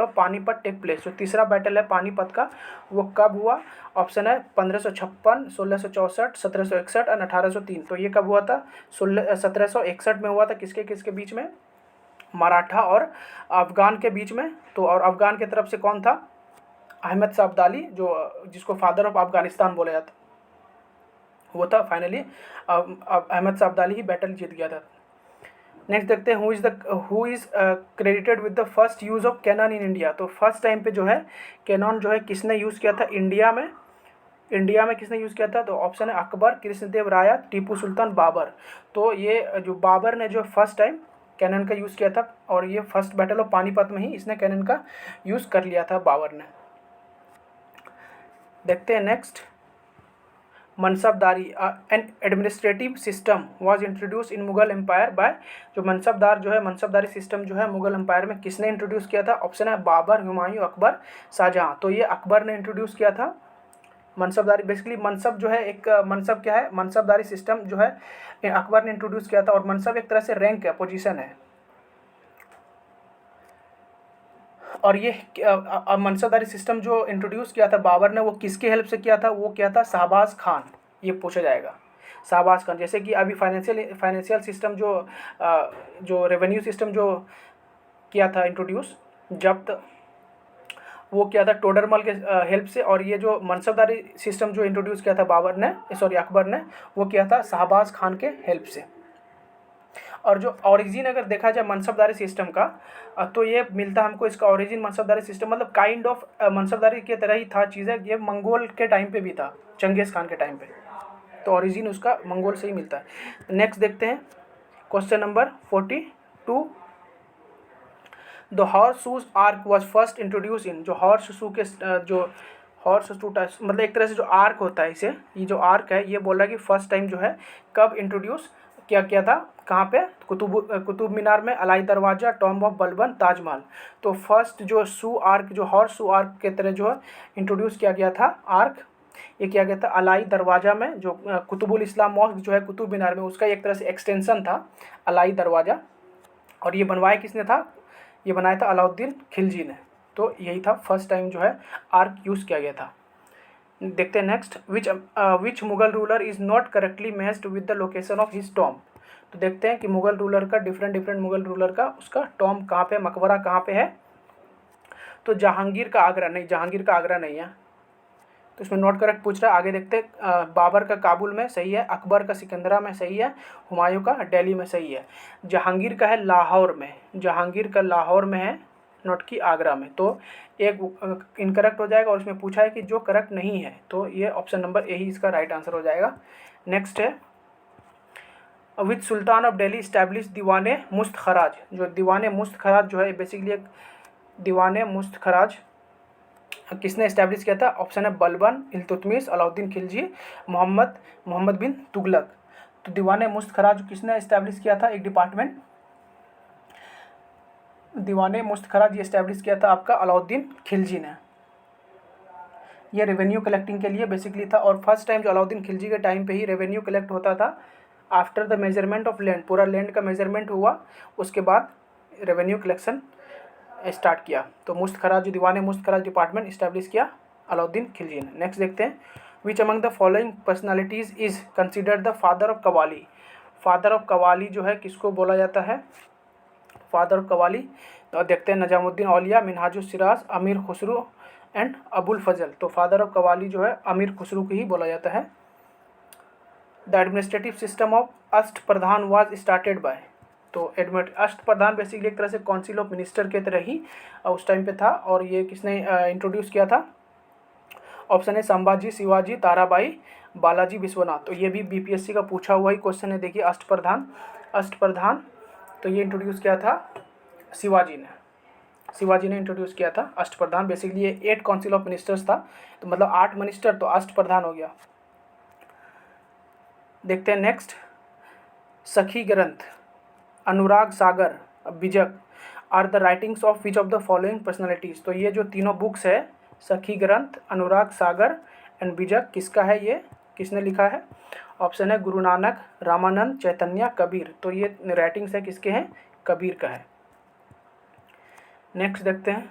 of Panipat take place? जो तीसरा बैटल है पानीपत का वो कब हुआ? ऑप्शन है 1556, 1664, 1761 और 1803। तो ये कब हुआ था? 1761 में हुआ था। किसके किसके बीच में? मराठा और अफगान के बीच में। तो और अफगान की तरफ से कौन था? अहमद शाह अब्दाली, जो जिसको फादर ऑफ अफगानिस्तान बोला जाता, वो था। फाइनली अहमद शाह अब्दाली ही बैटल जीत गया था। नेक्स्ट देखते हैं। Who is credited with the first use of cannon in India? तो फर्स्ट टाइम पे जो है कैनन जो है किसने यूज़ किया था इंडिया में? किसने यूज़ किया था? तो ऑप्शन है अकबर, कृष्णदेव राय, टीपू सुल्तान, बाबर। तो ये जो बाबर ने जो फर्स्ट टाइम कैनन का यूज़ किया था, और ये फर्स्ट बैटल ऑफ पानीपत में ही इसने कैनन का यूज़ कर लिया था बाबर ने। देखते हैं next. Mansabdari an administrative system was introduce in Mughal empire by? जो मनसबदारी सिस्टम जो है मुगल एम्पायर में किसने इंट्रोड्यूस किया था? ऑप्शन है बाबर, हुमायूं, अकबर, शाहजहां। तो ये अकबर ने इंट्रोड्यूस किया था मनसबदारी। बेसिकली मनसब जो है एक मनसब क्या है? मनसबदारी सिस्टम जो है अकबर ने इंट्रोड्यूस किया था, और मनसब एक तरह से रैंक है, पोजीशन है। और ये मनसबदारी सिस्टम जो इंट्रोड्यूस किया था बाबर ने, वो किसके हेल्प से किया था? वो किया था शाहबाज खान। ये पूछा जाएगा, शाहबाज खान। जैसे कि अभी फाइनेंशियल सिस्टम जो रेवेन्यू सिस्टम जो किया था इंट्रोड्यूस, जब्त, वो किया था टोडरमल के हेल्प से। और ये जो मनसबदारी सिस्टम जो इंट्रोड्यूस किया था अकबर ने, वो किया था शाहबाज खान के हेल्प से। और जो ओरिजिन अगर देखा जाए मनसबदारी सिस्टम का, तो ये मिलता है हमको, इसका ओरिजिन मनसबदारी सिस्टम मतलब काइंड ऑफ मनसबदारी की तरह ही था चीज़ें। ये मंगोल के टाइम पे भी था, चंगेज़ खान के टाइम पे। तो ओरिजिन उसका मंगोल से ही मिलता है। नेक्स्ट देखते हैं question number 42। The horse shoes arc was first introduce इन? जो हॉर्स शू के जो हॉर्स शू मतलब एक तरह से जो आर्क होता है, इसे ये जो आर्क है ये बोल रहा है कि फर्स्ट टाइम जो है कब इंट्रोड्यूस क्या किया था? कहाँ पे? कुतुब मीनार में, अलाई दरवाज़ा, टॉम्ब ऑफ बलबन, ताजमहल। तो फर्स्ट जो शू आर्क, जो हॉर्स शू आर्क के तरह जो है इंट्रोड्यूस किया गया था आर्क, ये किया गया था अलाई दरवाज़ा में। जो कुतुबुल इस्लाम मॉस्क जो है कुतुब मीनार में, उसका एक तरह से एक्सटेंशन था अलाई दरवाज़ा। और ये बनवाया किसने था? ये बनाया था अलाउद्दीन खिलजी ने। तो यही था फर्स्ट टाइम जो है आर्क यूज़ किया गया था। देखते हैं next, which Mughal ruler is not correctly matched with the location of his tomb. तो देखते हैं कि मुगल रूलर का डिफरेंट मुगल रूलर का उसका टॉम्ब कहाँ पे, मकबरा कहाँ पे है। तो जहांगीर का आगरा नहीं है, तो इसमें नॉट करेक्ट पूछ रहा है। आगे देखते हैं, बाबर का काबुल में सही है, अकबर का सिकंदरा में सही है, हुमायूं का दिल्ली में सही है। जहांगीर का है लाहौर में है, नॉट की आगरा में। तो एक इनकरेक्ट हो जाएगा और इसमें पूछा है कि जो करेक्ट नहीं है, तो ये ऑप्शन नंबर ए ही इसका राइट आंसर हो जाएगा। नेक्स्ट है, विच सुल्तान ऑफ दिल्ली इस्टेब्लिश दीवाने मुस्त खराज। जो दीवाने मुस्त खराज जो है बेसिकली एक दीवाने मुस्त खराज किसने इस्टेब्लिश किया था? ऑप्शन है बलबन, इल्तुतमिश, अलाउद्दीन खिलजी, मोहम्मद बिन तुगलक। तो दीवाने मुस्त खराज किसने इस्टेब्लिश किया था? एक डिपार्टमेंट, दीवाने मुस्त खराज ये इस्टेब्लिश किया था आपका अलाउद्दीन खिलजी ने। ये रेवेन्यू कलेक्टिंग के लिए बेसिकली था। और फर्स्ट टाइम जो अलाउद्दीन खिलजी के टाइम पे ही रेवेन्यू कलेक्ट होता था after the measurement of land. पूरा लैंड का मेजरमेंट हुआ, उसके बाद रेवेन्यू कलेक्शन स्टार्ट किया। तो मुस्त खराज, जो दीवाने मुस्त खराज डिपार्टमेंट इस्टेब्लिश किया अलाउद्दीन खिलजी ने। नेक्स्ट देखते हैं, which among the following personalities is considered the father of qawwali. Father of qawwali जो है किसको बोला जाता है? फादर ऑफ कवाली तो देखते हैं, नजामुद्दीन औलिया, मिनहाजुस सिराज, अमीर खुसरू एंड अबुल फजल। तो फादर ऑफ कवाली जो है अमीर खुसरू को ही बोला जाता है। The administrative system of Ashtapradhan was started by. तो अष्टप्रधान बेसिकली एक तरह से काउंसिल ऑफ मिनिस्टर के तरह ही उस टाइम पे था। और ये किसने इंट्रोड्यूस किया था? ऑप्शन है संभाजी, शिवाजी, ताराबाई, बालाजी विश्वनाथ। तो ये भी बीपीएससी का पूछा हुआ ही क्वेश्चन है। देखिए अष्टप्रधान तो ये इंट्रोड्यूस किया था शिवाजी ने इंट्रोड्यूस किया था अष्टप्रधान। बेसिकली ये 8 काउंसिल ऑफ मिनिस्टर्स था, तो मतलब 8 मिनिस्टर तो अष्टप्रधान हो गया। देखते हैं next, Sakhi Granth, Anurag Sagar, Bijak are the writings of which of the following personalities. तो ये जो तीनों बुक्स है, सखी ग्रंथ, अनुराग सागर एंड बिजक, किसका है? ये किसने लिखा है? ऑप्शन है गुरु नानक, रामानंद, चैतन्य, कबीर। तो ये राइटिंग्स है किसके हैं? कबीर का है। नेक्स्ट देखते हैं,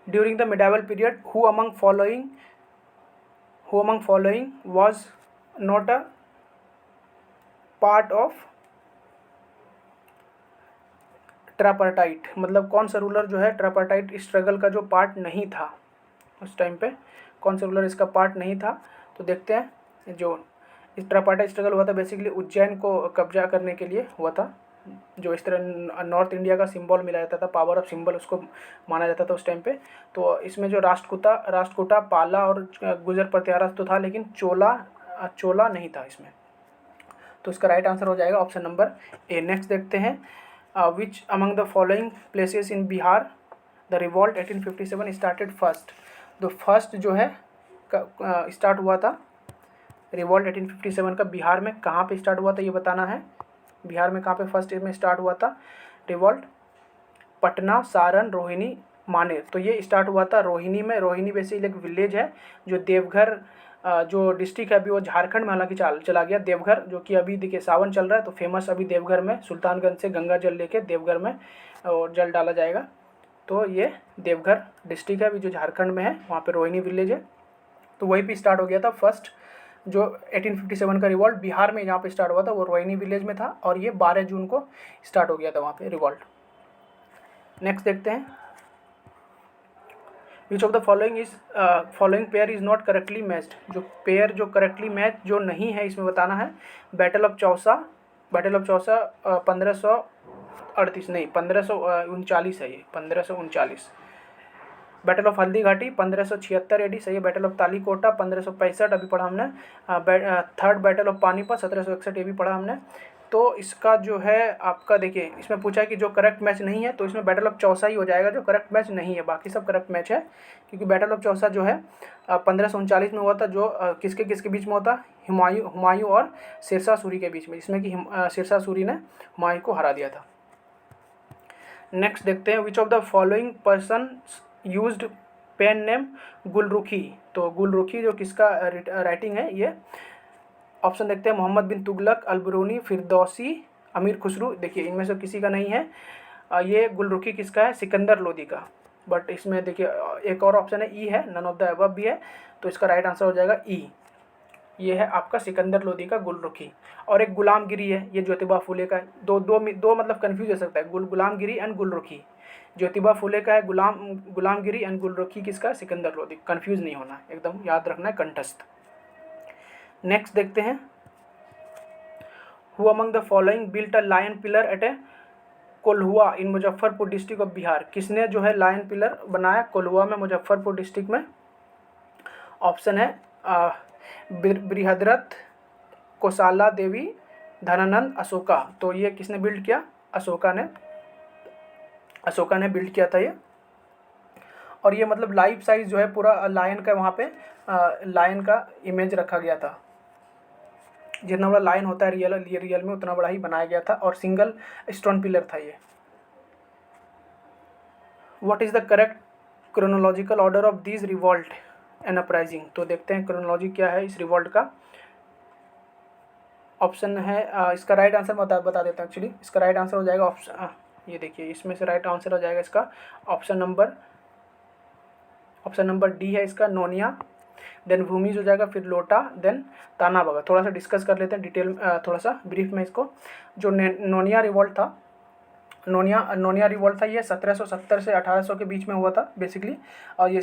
during the medieval period who among following was not a part of tripartite. मतलब कौन सा रूलर जो है ट्रापार्टाइट स्ट्रगल का जो पार्ट नहीं था उस टाइम पे, कौन सा रूलर इसका पार्ट नहीं था? तो देखते हैं, जो इस ट्रापार्टाइट स्ट्रगल हुआ था बेसिकली उज्जैन को कब्जा करने के लिए हुआ था। जो इस तरह नॉर्थ इंडिया का सिंबल मिला जाता था, पावर ऑफ सिंबल उसको माना जाता था उस टाइम पे। तो इसमें जो राष्ट्रकूटा, पाला और गुजर प्रतिहारा तो था, लेकिन चोला नहीं था इसमें। तो इसका राइट आंसर हो जाएगा ऑप्शन नंबर ए। नेक्स्ट देखते हैं, which among the following places in Bihar the revolt 1857 started first. तो फर्स्ट जो है स्टार्ट हुआ था रिवॉल्ट 1857 का बिहार में कहाँ पे स्टार्ट हुआ था ये बताना है। बिहार में कहाँ पे फर्स्ट में स्टार्ट हुआ था रिवॉल्ट? पटना, सारण, रोहिणी, मानेर। तो ये स्टार्ट हुआ था रोहिणी में। रोहिणी बेसिकली एक विलेज है जो देवघर जो डिस्ट्रिक्ट है, अभी वो झारखंड में हालांकि चला गया देवघर, जो कि अभी देखिए सावन चल रहा है तो फेमस अभी देवघर में सुल्तानगंज से गंगा जल लेके देवघर में और जल डाला जाएगा। तो ये देवघर डिस्ट्रिक्ट है अभी जो झारखंड में है, वहाँ पे रोहिणी विलेज है। तो वहीं पे स्टार्ट हो गया था फर्स्ट जो 1857 का रिवॉल्ट बिहार में जहाँ पे स्टार्ट हुआ था वो रोहिणी विलेज में था, और ये 12 जून को स्टार्ट हो गया था वहाँ पे रिवॉल्ट। नेक्स्ट देखते हैं, which of the following pair is not correctly matched. जो पेयर जो करेक्टली मैच जो नहीं है इसमें बताना है। बैटल ऑफ चौसा 1538 नहीं 1539 है ये 1539। Battle of Haldi Ghati 1576 AD सही है। बैटल ऑफ तालीकोटा 1565 अभी पढ़ा हमने। थर्ड बैटल ऑफ पानीपत 1761 ये भी पढ़ा हमने। तो इसका जो है आपका देखिए इसमें पूछा है कि जो करेक्ट मैच नहीं है, तो इसमें बैटल ऑफ चौसा ही हो जाएगा जो करेक्ट मैच नहीं है, बाकी सब करेक्ट मैच है। क्योंकि बैटल ऑफ चौसा जो है 1539 में हुआ था, जो किसके बीच में होता? हुमायूं और शेरशाह सूरी के बीच में, जिसमें कि शेरशाह सूरी ने हुमायूं को हरा दिया था। नेक्स्ट देखते हैं, which of the following person used pen name Gulrukhi. तो गुलरुखी जो किसका राइटिंग है ये? ऑप्शन देखते हैं, मोहम्मद बिन तुगलक, अलबरूनी, फिरदौसी, अमीर खुसरू, देखिए इनमें से किसी का नहीं है। ये गुलरुखी किसका है? सिकंदर लोदी का। बट इसमें देखिए एक और ऑप्शन है ई है, नन ऑफ द अबव भी है, तो इसका राइट आंसर हो जाएगा ई। ये है आपका सिकंदर लोदी का गुलरुखी। और एक गुलामगिरी है, ये ज्योतिबा फुले का है। दो मतलब कंफ्यूज हो सकता है, गुलामगिरी एंड गुलरुखी। ज्योतिबा फुले का है गुलामगिरी एंड गुलरुखी किसका? सिकंदर लोदी। कंफ्यूज नहीं होना, एकदम याद रखना है कंठस्थ। नेक्स्ट देखते हैं, who among the following built a lion pillar at a Kolhua in Muzaffarpur district of Bihar. किसने जो है लायन पिलर बनाया कोल्हुआ में, मुजफ्फरपुर डिस्ट्रिक्ट में? ऑप्शन है बृहद्रथ, कोसाला देवी, धनानंद, अशोका। तो ये किसने बिल्ड किया? अशोका ने बिल्ड किया था ये। और ये मतलब लाइफ साइज जो है पूरा लायन का, वहाँ पे लायन का इमेज रखा गया था। जितना बड़ा लायन होता है रियल में उतना बड़ा ही बनाया गया था, और सिंगल स्टोन पिलर था ये। What is the correct chronological order of this revolt and uprising? तो देखते हैं क्रोनोलॉजी क्या है इस रिवॉल्ट का। ऑप्शन है इसका राइट आंसर बता देता हूँ। एक्चुअली इसका राइट आंसर हो जाएगा ऑप्शन, ये देखिए इसमें से राइट आंसर हो जाएगा इसका ऑप्शन नंबर डी है इसका, नोनिया, देन भूमिज हो जाएगा, फिर लोटा, देन ताना बगा। थोड़ा सा डिस्कस कर लेते हैं डिटेल, थोड़ा सा ब्रीफ में इसको। जो नोनिया रिवॉल्ट था, नोनिया रिवॉल्ट था, ये 1770 से 1800 के बीच में हुआ था बेसिकली। और ये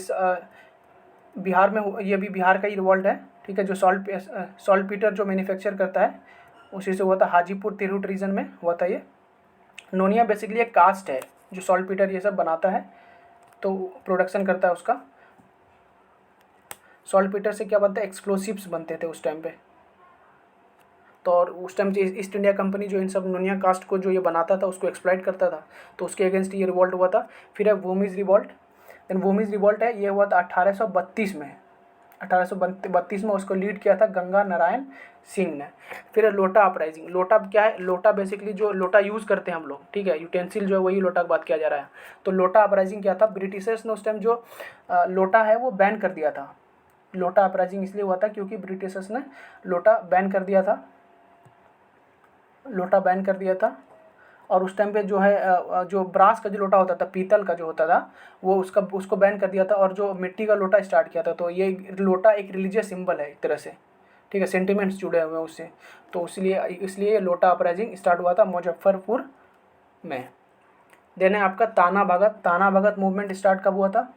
बिहार में ये भी बिहार का ही रिवॉल्ट है, ठीक है। जो सॉल्टपीटर जो मैन्युफैक्चर करता है उसी से हुआ था, हाजीपुर तिरहुत रीजन में हुआ था ये। नोनिया बेसिकली एक कास्ट है जो सॉल्टपीटर ये सब बनाता है, तो प्रोडक्शन करता है उसका। सॉल्टपीटर से क्या बनता है? एक्सप्लोसिव्स बनते थे उस टाइम पे। तो और उस टाइम ईस्ट इंडिया कंपनी जो इन सब नोनिया कास्ट को जो ये बनाता था उसको एक्सप्लॉइट करता था, तो उसके अगेंस्ट ये रिवॉल्ट हुआ था। फिर है Bhumij revolt, then Bhumij revolt है, ये हुआ था 1832 में। 1832 में उसको लीड किया था गंगा नारायण सिंह ने। फिर है लोटा अपराइजिंग। लोटा क्या है? लोटा बेसिकली जो लोटा यूज़ करते हैं हम लोग, ठीक है, यूटेंसिल जो है वही लोटा की बात किया जा रहा है। तो लोटा अपराइजिंग क्या था? ब्रिटिशर्स ने उस टाइम जो लोटा है वो बैन कर दिया था। लोटा अपराइजिंग इसलिए हुआ था क्योंकि ब्रिटिशर्स ने लोटा बैन कर दिया था। और उस टाइम पे जो है जो ब्रास का जो लोटा होता था, पीतल का जो होता था, वो उसको बैन कर दिया था, और जो मिट्टी का लोटा स्टार्ट किया था। तो ये लोटा एक रिलीजियस सिंबल है एक तरह से, ठीक है, सेंटिमेंट्स जुड़े हुए हैं उससे। तो इसलिए लोटा अपराइजिंग स्टार्ट हुआ था मुजफ्फरपुर में। देन है आपका ताना भगत मूवमेंट स्टार्ट कब हुआ था?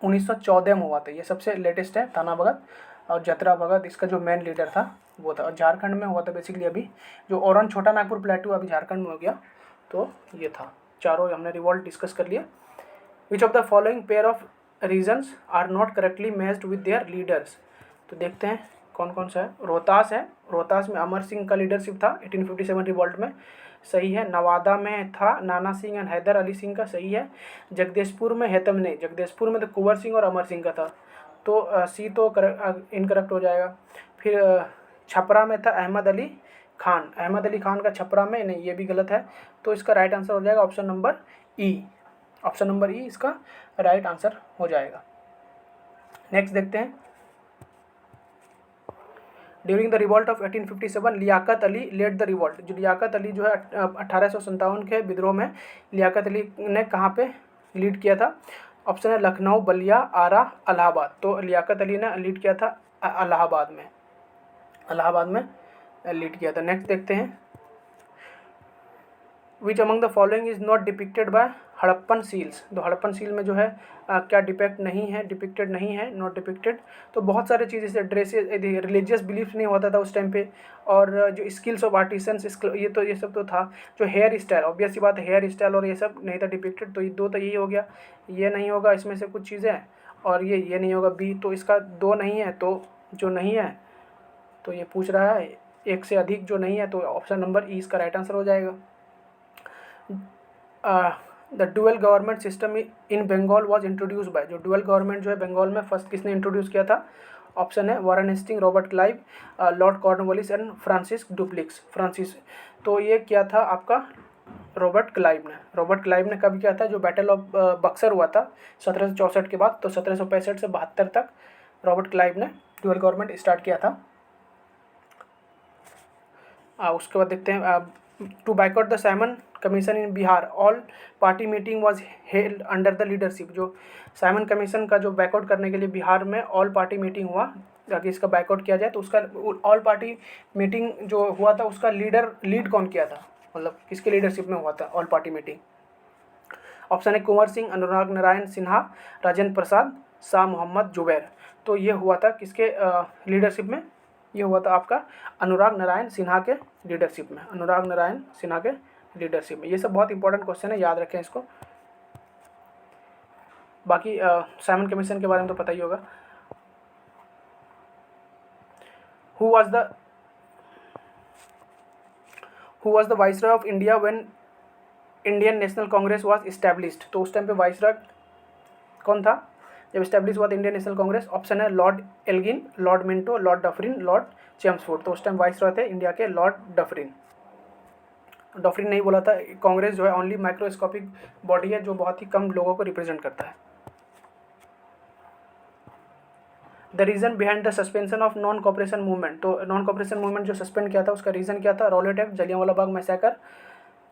1914 में हुआ था, ये सबसे लेटेस्ट है ताना भगत। और जतरा भगत इसका जो मेन लीडर था वो था, और झारखंड में हुआ था बेसिकली। अभी जो औरन छोटा नागपुर प्लेटू अभी झारखंड में हो गया। तो ये था, चारों हमने रिवॉल्ट डिस्कस कर लिया। Which of the following pair of regions are not correctly matched with their leaders? तो देखते हैं कौन कौन सा है। रोहतास में अमर सिंह का लीडरशिप था 1857 रिवॉल्ट में, सही है। नवादा में था नाना सिंह एंड हैदर अली सिंह का, सही है। जगदीशपुर में जगदीशपुर में तो कुंवर सिंह और अमर सिंह का था, तो सी तो इनकरेक्ट हो जाएगा। फिर छपरा में था अहमद अली खान का छपरा में, नहीं ये भी गलत है। तो इसका राइट आंसर हो जाएगा ऑप्शन नंबर ई। इसका राइट आंसर हो जाएगा। नेक्स्ट देखते हैं, during the revolt of 1857 Liyaqat Ali led the revolt. जो लियाकत अली जो है 1857 के विद्रोह में लियाकत अली ने कहाँ पे लीड किया था? ऑप्शन है लखनऊ, बलिया, आरा, इलाहाबाद। तो लियाकत अली ने लीड किया था इलाहाबाद में लीड किया था। नेक्स्ट देखते हैं, which among the following is not depicted by Harappan seals. तो हड़प्पन सील में जो है क्या डिपिक्टेड नहीं है, नॉट डिपिक्टेड। तो बहुत सारे चीज़ जैसे ड्रेसेस, रिलीजियस बिलीफ नहीं होता था उस टाइम पे, और जो स्किल्स ऑफ आर्टिसंस ये सब तो था। जो हेयर स्टाइल, ऑब्वियस सी बात है, हेयर स्टाइल और ये सब नहीं था डिपिक्टेड। तो ये दो तो यही हो गया, ये नहीं होगा इसमें से कुछ चीज़ें, और ये नहीं होगा बी। तो इसका दो नहीं है, तो जो नहीं है तो ये पूछ रहा है एक से अधिक जो नहीं है, तो ऑप्शन नंबर ई इसका राइट आंसर हो जाएगा। The dual government system in Bengal was introduce by. जो डुअल गवर्नमेंट जो है बंगाल में फर्स्ट किसने इंट्रोड्यूस किया था? ऑप्शन है Warren Hasting, Robert Clive, Lord Cornwallis and Francis Dupleix. तो ये किया था आपका रॉबर्ट क्लाइव ने कब किया था? जो बैटल ऑफ बक्सर हुआ था 1764 के बाद, तो 1765 से 72 तक रॉबर्ट क्लाइव ने डुअल गवर्नमेंट स्टार्ट किया था। उसके बाद देखते हैं to boycott the Simon Commission in Bihar, all party meeting was held under the leadership. जो साइमन कमीशन का जो बाइकआउट करने के लिए बिहार में ऑल पार्टी मीटिंग हुआ ताकि इसका बाइकआउट किया जाए, तो उसका ऑल पार्टी मीटिंग जो हुआ था उसका लीड कौन किया था, मतलब किसके लीडरशिप में हुआ था ऑल पार्टी मीटिंग। ऑप्शन है कुंवर सिंह, अनुराग नारायण सिन्हा, राजेंद्र प्रसाद, शाह मोहम्मद जुबैर। तो ये हुआ था किसके लीडरशिप में, ये हुआ था आपका अनुराग नारायण सिन्हा के लीडरशिप में, अनुराग नारायण सिन्हा के लीडरशिप में। ये सब बहुत इंपॉर्टेंट क्वेश्चन है, याद रखें इसको। बाकी साइमन कमीशन के बारे में तो पता ही होगा। Who was the viceroy of India when Indian national Congress was established. तो उस टाइम पे वाइसरॉय कौन था जब इस्टेब्लिश हुआ था इंडियन नेशनल कांग्रेस। ऑप्शन है lord Elgin, lord Minto, lord Dufferin, lord Chelmsford. तो उस टाइम वाइसरॉय थे इंडिया के लॉर्ड डफरिन। डफरिन नहीं बोला था, कांग्रेस जो है ओनली माइक्रोस्कोपिक बॉडी है जो बहुत ही कम लोगों को रिप्रेजेंट करता है। The reason behind the suspension of non cooperation movement. तो नॉन कॉपरेशन मूवमेंट जो सस्पेंड किया था उसका रीज़न क्या था, Rowlatt act, Jallianwala Bagh massacre,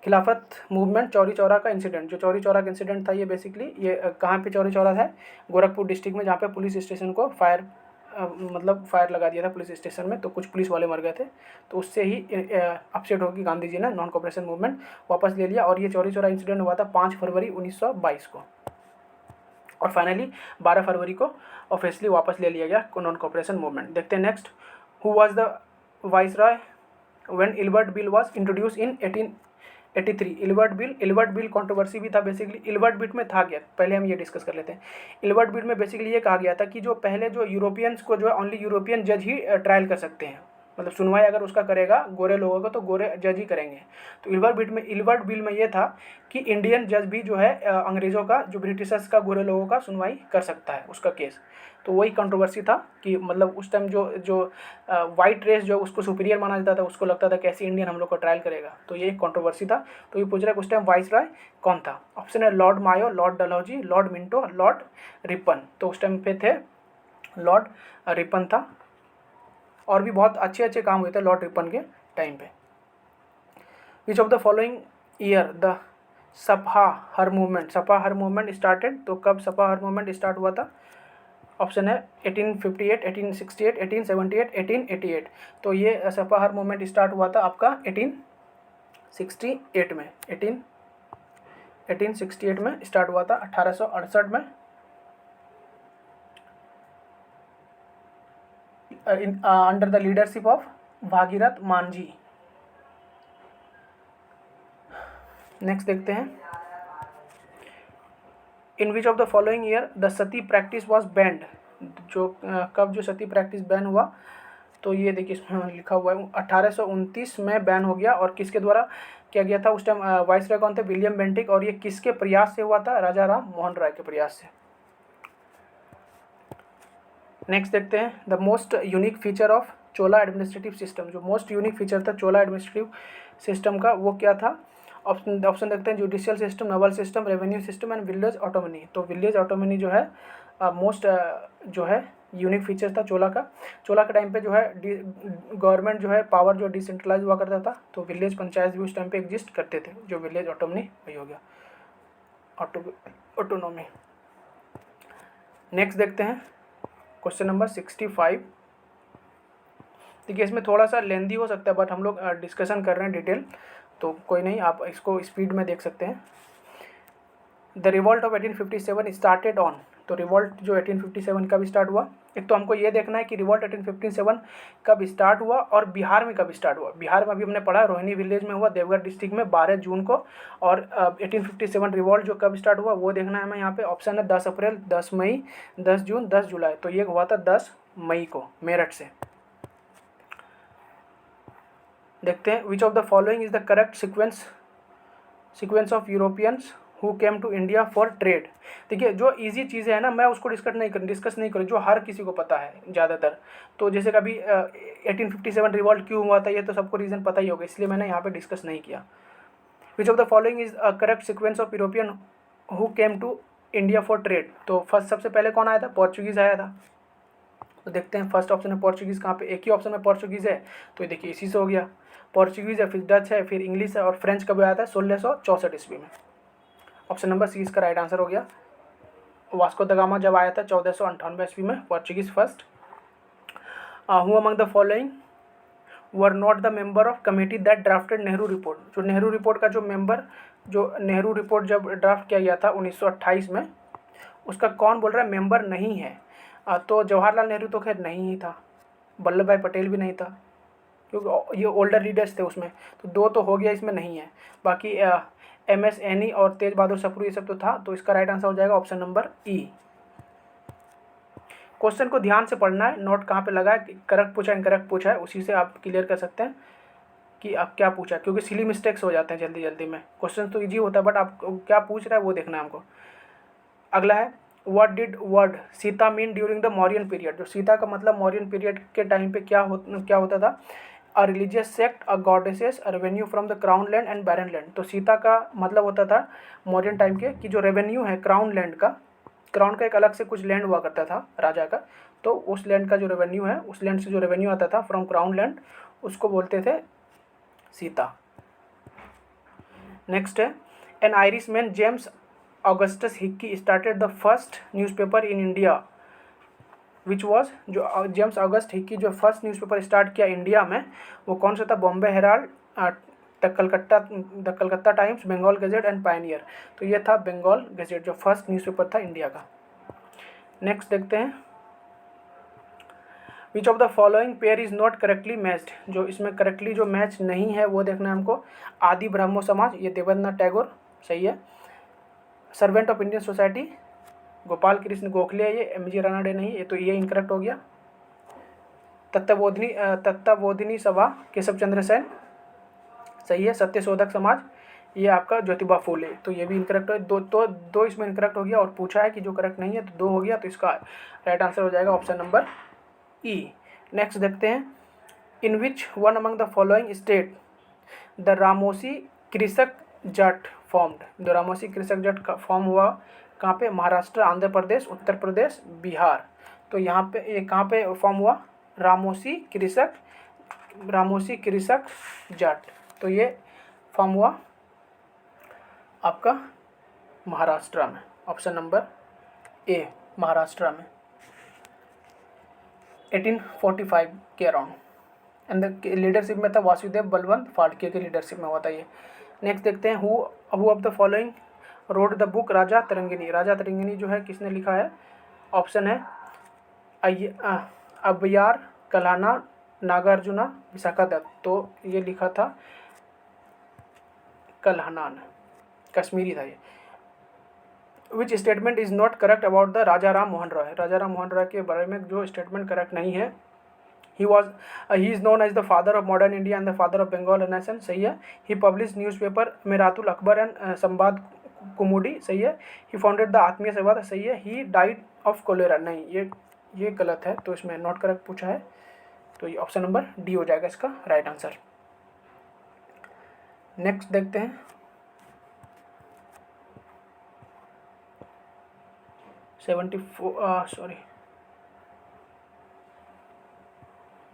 खिलाफत मूवमेंट, चौरी चौरा का इंसिडेंट। जो चौरी चौरा का इंसिडेंट था ये बेसिकली ये कहाँ पे चौरी चौरा था, गोरखपुर डिस्ट्रिक्ट में, जहाँ पे पुलिस स्टेशन को फायर लगा दिया था पुलिस स्टेशन में, तो कुछ पुलिस वाले मर गए थे। तो उससे ही अपसेट होकर गांधी जी ने नॉन कॉपरेशन मूवमेंट वापस ले लिया, और ये चौरी चौरा इंसिडेंट हुआ था 5 फरवरी 1922 को, और फाइनली 12 फरवरी को ऑफिशियली वापस ले लिया गया नॉन कॉपरेशन मूवमेंट। देखते हैं next, who was the viceroy when Ilbert bill was introduce in 1883। Ilbert bill controversy भी था बेसिकली। इल्बर्ट बिल में था क्या, पहले हम ये डिस्कस कर लेते हैं। इल्बर्ट बिल में बेसिकली ये कहा गया था कि जो पहले जो यूरोपियंस को जो है ओनली यूरोपियन जज ही ट्रायल कर सकते हैं, मतलब सुनवाई अगर उसका करेगा गोरे लोगों को तो गोरे जज ही करेंगे। तो इल्बर्ट बिल में ये था कि इंडियन जज भी जो है अंग्रेज़ों का, जो ब्रिटिशर्स का गोरे लोगों का सुनवाई कर सकता है उसका केस। तो वही कंट्रोवर्सी था कि मतलब उस टाइम जो वाइट रेस जो उसको सुपीरियर माना जाता था, उसको लगता था कैसे इंडियन हम लोग को ट्रायल करेगा, तो ये एक कंट्रोवर्सी था। तो ये पूछ रहा है उस टाइम वाइसरॉय कौन था। ऑप्शन है Lord Mayo, Lord Dalhousie, Lord Minto, Lord Ripon. तो उस टाइम पे थे लॉर्ड रिपन था, और भी बहुत अच्छे अच्छे काम हुए थे लॉर्ड रिपन के टाइम पे। विच of the following year the Sapa her movement started. तो कब सपा हर मूवमेंट स्टार्ट हुआ था। ऑप्शन है 1858, 1868, 1878, 1888। तो ये सपा हर मूवमेंट स्टार्ट हुआ था आपका 1868 में, 1868 में स्टार्ट हुआ था, 1868 में under the leadership of Bhagirath Manjhi. Next देखते हैं, in which of the following year the sati practice was banned. जो कब जो सती प्रैक्टिस बैन हुआ, तो ये देखिए इसमें लिखा हुआ है 1829 में बैन हो गया, और किसके द्वारा किया गया था। उस टाइम वाइसरॉय कौन थे, विलियम बेंटिक, और ये किसके प्रयास से हुआ था, राजा राम मोहन राय के प्रयास से। नेक्स्ट देखते हैं, the most unique feature of Chola administrative system. जो मोस्ट यूनिक फीचर था चोला एडमिनिस्ट्रेटिव सिस्टम का, वो क्या था। ऑप्शन देखते हैं, judicial system, Naval system, revenue system and village autonomy. तो विलेज ऑटोनॉमी जो है मोस्ट जो है यूनिक फीचर था चोला का। चोला के टाइम पे जो है गवर्नमेंट जो है पावर जो डिसेंट्रलाइज हुआ करता था, तो विलेज पंचायत भी उस टाइम पे एग्जिस्ट करते थे। जो विलेज ऑटोनॉमी वही हो गया ऑटोनॉमी। नेक्स्ट देखते हैं क्वेश्चन नंबर 65। देखिए इसमें थोड़ा सा लेंदी हो सकता है, बट हम लोग डिस्कशन कर रहे हैं डिटेल, तो कोई नहीं, आप इसको स्पीड में देख सकते हैं। The revolt of 1857 started on. तो रिवॉल्ट जो 1857 कब स्टार्ट हुआ। एक तो हमको ये देखना है कि रिवॉल्ट 1857 कब स्टार्ट हुआ और बिहार में कब स्टार्ट हुआ। बिहार में अभी हमने पढ़ा रोहिणी विलेज में हुआ, देवघर डिस्ट्रिक्ट में 12 जून को। और 1857 रिवॉल्ट जो कब स्टार्ट हुआ वो देखना है हमें। यहाँ पे ऑप्शन है 10 अप्रैल, 10 मई, 10 जून, 10 जुलाई। तो ये हुआ था 10 मई को मेरठ से। देखते हैं, which of the following is the correct sequence of Europeans who came to India for trade. देखिए जो इजी चीज़ें हैं ना, मैं उसको डिस्कस नहीं करूँ, जो हर किसी को पता है ज़्यादातर। तो जैसे कभी 1857 रिवॉल्ट क्यों हुआ था, ये तो सबको रीज़न पता ही होगा, इसलिए मैंने यहाँ पे डिस्कस नहीं किया। Which of the following is correct sequence of European who came to India for trade. तो फर्स्ट सबसे पहले कौन आया था, पोर्चुगीज़ आया था। तो देखते हैं फर्स्ट ऑप्शन है पोर्चुगीज़, कहाँ पे एक ही ऑप्शन में पोर्चुगीज़ है, तो ये देखिए इसी से हो गया। पोर्चुगीज़ है, फिर डच है, फिर इंग्लिश है और फ्रेंच कब आया था? 1664 ईस्वी में। ऑप्शन नंबर सी इसका राइट आंसर हो गया। वास्को द गामा जब आया था 1498 ईस्वी में, Portuguese first. Who among the following were not the member of committee that drafted Nehru report? जो नेहरू रिपोर्ट का जो मेंबर, जो नेहरू रिपोर्ट जब ड्राफ्ट किया गया था 1928 में, उसका कौन बोल रहा है मेंबर नहीं है? तो जवाहरलाल नेहरू तो खैर नहीं ही था, वल्लभ भाई पटेल भी नहीं था, क्योंकि ये ओल्डर लीडर्स थे उसमें, तो 2 तो हो गया, इसमें नहीं है। बाकी MS एनी और तेज बहादुर सप्रू ये सब तो था, तो इसका राइट आंसर हो जाएगा ऑप्शन नंबर ई। क्वेश्चन को ध्यान से पढ़ना है, नोट कहाँ पे लगा है, करेक्ट पूछा इनकरेक्ट पूछा है, उसी से आप क्लियर कर सकते हैं कि आप क्या पूछा, क्योंकि सिली मिस्टेक्स हो जाते हैं जल्दी जल्दी में। क्वेश्चन तो इजी होता है, बट आप क्या पूछ रहा है वो देखना है हमको। अगला है, what did word Sita mean during the Mauryan period? जो सीता का मतलब मौर्यन पीरियड के टाइम पे क्या होता था? A religious sect, a goddesses, a revenue from the crown land and barren land. तो सीता का मतलब होता था मौर्यन टाइम के कि जो रेवेन्यू है क्राउन लैंड का, क्राउन का एक अलग से कुछ लैंड हुआ करता था राजा का, तो उस लैंड का जो रेवेन्यू है, उस लैंड से जो रेवेन्यू आता था फ्रॉम क्राउन लैंड, उसको बोलते थे सीता। नेक्स्ट है, an Irish man James Augustus Hicky started the first newspaper in India which was? जो जेम्स ऑगस्ट हिक्की जो फर्स्ट न्यूज़पेपर स्टार्ट किया इंडिया में, वो कौन सा था? Bombay Herald, the Calcutta Times, Bengal Gazette and Pioneer. तो ये था बंगाल गजेट जो फर्स्ट न्यूज़पेपर था इंडिया का। नेक्स्ट देखते हैं, which of the following pair is not correctly matched? जो इसमें करेक्टली जो मैच नहीं है वो देखना है हमको। आदि ब्रह्मो समाज, ये देवेंद्रनाथ टैगोर, सही है। Servant of Indian society, Gopal Krishna Gokhale, ये MG रानाडे नहीं, ये तो ये इनकरेक्ट हो गया। तत्वबोधिनी सभा, केशव चंद्र सेन, सही है। सत्यशोधक समाज, ये आपका ज्योतिबा फूले, तो ये भी इनकरेक्ट है। दो इसमें इनकरेक्ट हो गया, और पूछा है कि जो करेक्ट नहीं है तो 2 हो गया, तो इसका राइट आंसर हो जाएगा ऑप्शन नंबर ई। नेक्स्ट देखते हैं, in which one among the following state the Ramosi Krishak Jatha formed? The Ramosi Krishak जट का फॉर्म हुआ कहाँ पे? महाराष्ट्र, आंध्र प्रदेश, उत्तर प्रदेश, बिहार। तो यहाँ पे ये कहाँ पे फॉर्म हुआ? रामोसी कृषक जट, तो ये फॉर्म हुआ आपका महाराष्ट्र में, ऑप्शन नंबर ए महाराष्ट्र में 1845 के अराउंड। एंड लीडरशिप में था वासुदेव बलवंत फाल्के के लीडरशिप में हुआ था ये। नेक्स्ट देखते हैं, who of the following wrote the book Rajatarangini? Rajatarangini जो है किसने लिखा है? ऑप्शन है अब्बयार, कल्हाना, नागार्जुना, विशाखा दत्त। तो ये लिखा था कल्हानान, कश्मीरी था ये। Which statement is not correct about the Raja Ram Mohan Roy? Raja Ram Mohan Roy के बारे में जो स्टेटमेंट करेक्ट नहीं है, he is known as the father of modern India and the father of Bengal nation, सही है। he published newspaper Miratul Akbar and Sambad Kaumudi, सही है। he founded the आत्मीय संवाद, सही है। he died of cholera, नहीं, ये गलत है, तो इसमें नॉट करेक्ट पूछा है, तो ये ऑप्शन नंबर डी हो जाएगा इसका राइट आंसर। नेक्स्ट देखते हैं, 74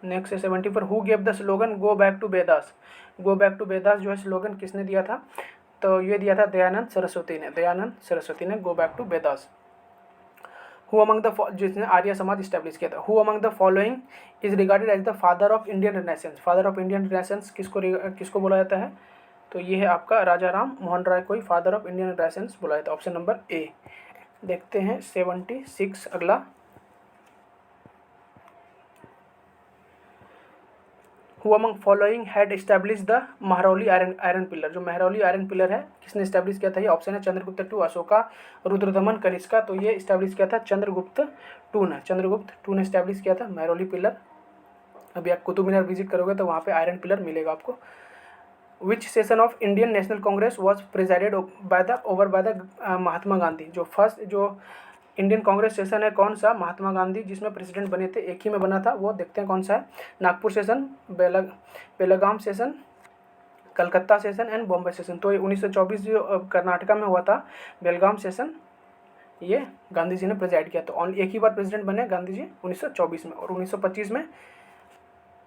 नेक्स्ट है 74, who gave the slogan go back to Vedas? Go back to Vedas जो है स्लोगन किसने दिया था? तो ये दिया था दयानंद सरस्वती ने go back to Vedas. Who among the, जिसने आर्य समाज इस्टेब्लिश किया था, who among the following is regarded as the father of Indian renaissance? Father of Indian renaissance किसको बोला जाता है? तो ये है आपका राजा राम मोहन राय को ही फादर ऑफ इंडियन रिनेसेंस बोला जाता है, ऑप्शन नंबर ए। देखते हैं 76 अगला, who among following had establish the Mehrauli iron pillar? जो महरौली आयरन पिलर है किसने एस्टैब्लिश किया था? ये ऑप्शन है चंद्रगुप्त टू, अशोका, रुद्रदमन, कनिष्का। तो ये एस्टैब्लिश किया था चंद्रगुप्त टू ने एस्टैब्लिश किया था महरौली पिलर। अभी आप कुतुब मीनार विजिट करोगे तो वहाँ पे आयरन पिलर मिलेगा आपको। Which session of Indian national Congress was presided by the Mahatma Gandhi? जो फर्स्ट जो इंडियन कांग्रेस सेशन है कौन सा? महात्मा गांधी जिसमें प्रेसिडेंट बने थे, एक ही में बना था, वो देखते हैं कौन सा है। Nagpur session, Belgaum session, Calcutta session and Bombay session. तो ये 1924 जो कर्नाटका में हुआ था बेलगाम सेशन, ये गांधी जी ने प्रेजाइड किया। तो एक ही बार प्रेसिडेंट बने गांधी जी 1924 में, और 1925 में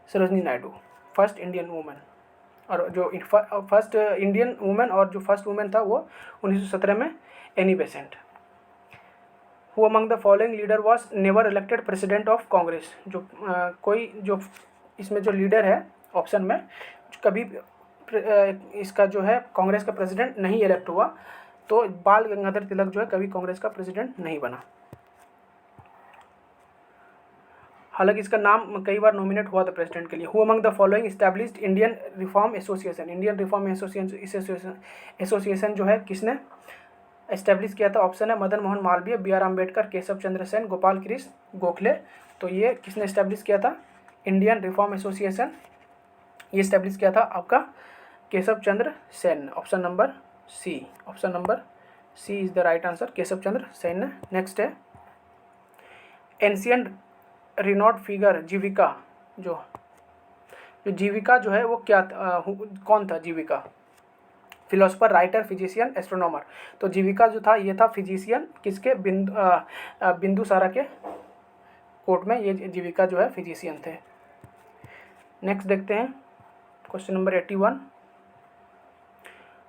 Sarojini Naidu, first Indian women. और जो फर्स्ट इंडियन वुमेन और जो फर्स्ट वुमेन था वो 1917 में Annie Besant. Who among the following leader was never elected president of Congress, जो कोई जो इसमें जो लीडर है ऑप्शन में कभी इसका जो है कांग्रेस का प्रेसिडेंट नहीं इलेक्ट हुआ, तो बाल गंगाधर तिलक जो है कभी कांग्रेस का प्रेसिडेंट नहीं बना। हालांकि इसका नाम कई बार नॉमिनेट हुआ था प्रेसिडेंट के लिए। Who among the following established Indian reform association, Indian reform association जो है किसने एस्टेब्लिश किया था? ऑप्शन है मदन मोहन मालवीय, बी आर अम्बेडकर, केशव चंद्र सेन, गोपाल कृष्ण गोखले। तो ये किसने एस्टेब्लिश किया था? इंडियन रिफॉर्म एसोसिएशन ये एस्टेब्लिश किया था आपका Keshav Chandra Sen. Option number C, option number C is the right answer, Keshav Chandra Sen ने। नेक्स्ट है एंशियंट रिनोट फिगर जीविका, जो जीविका जो है वो क्या कौन था Jivaka? Philosopher, writer, physician, astronomer. तो जीविका जो था ये था फिजिशियन, किसके? बिंदुसारा के कोर्ट में ये जीविका जो है फिजिशियन थे। नेक्स्ट देखते हैं question number 81।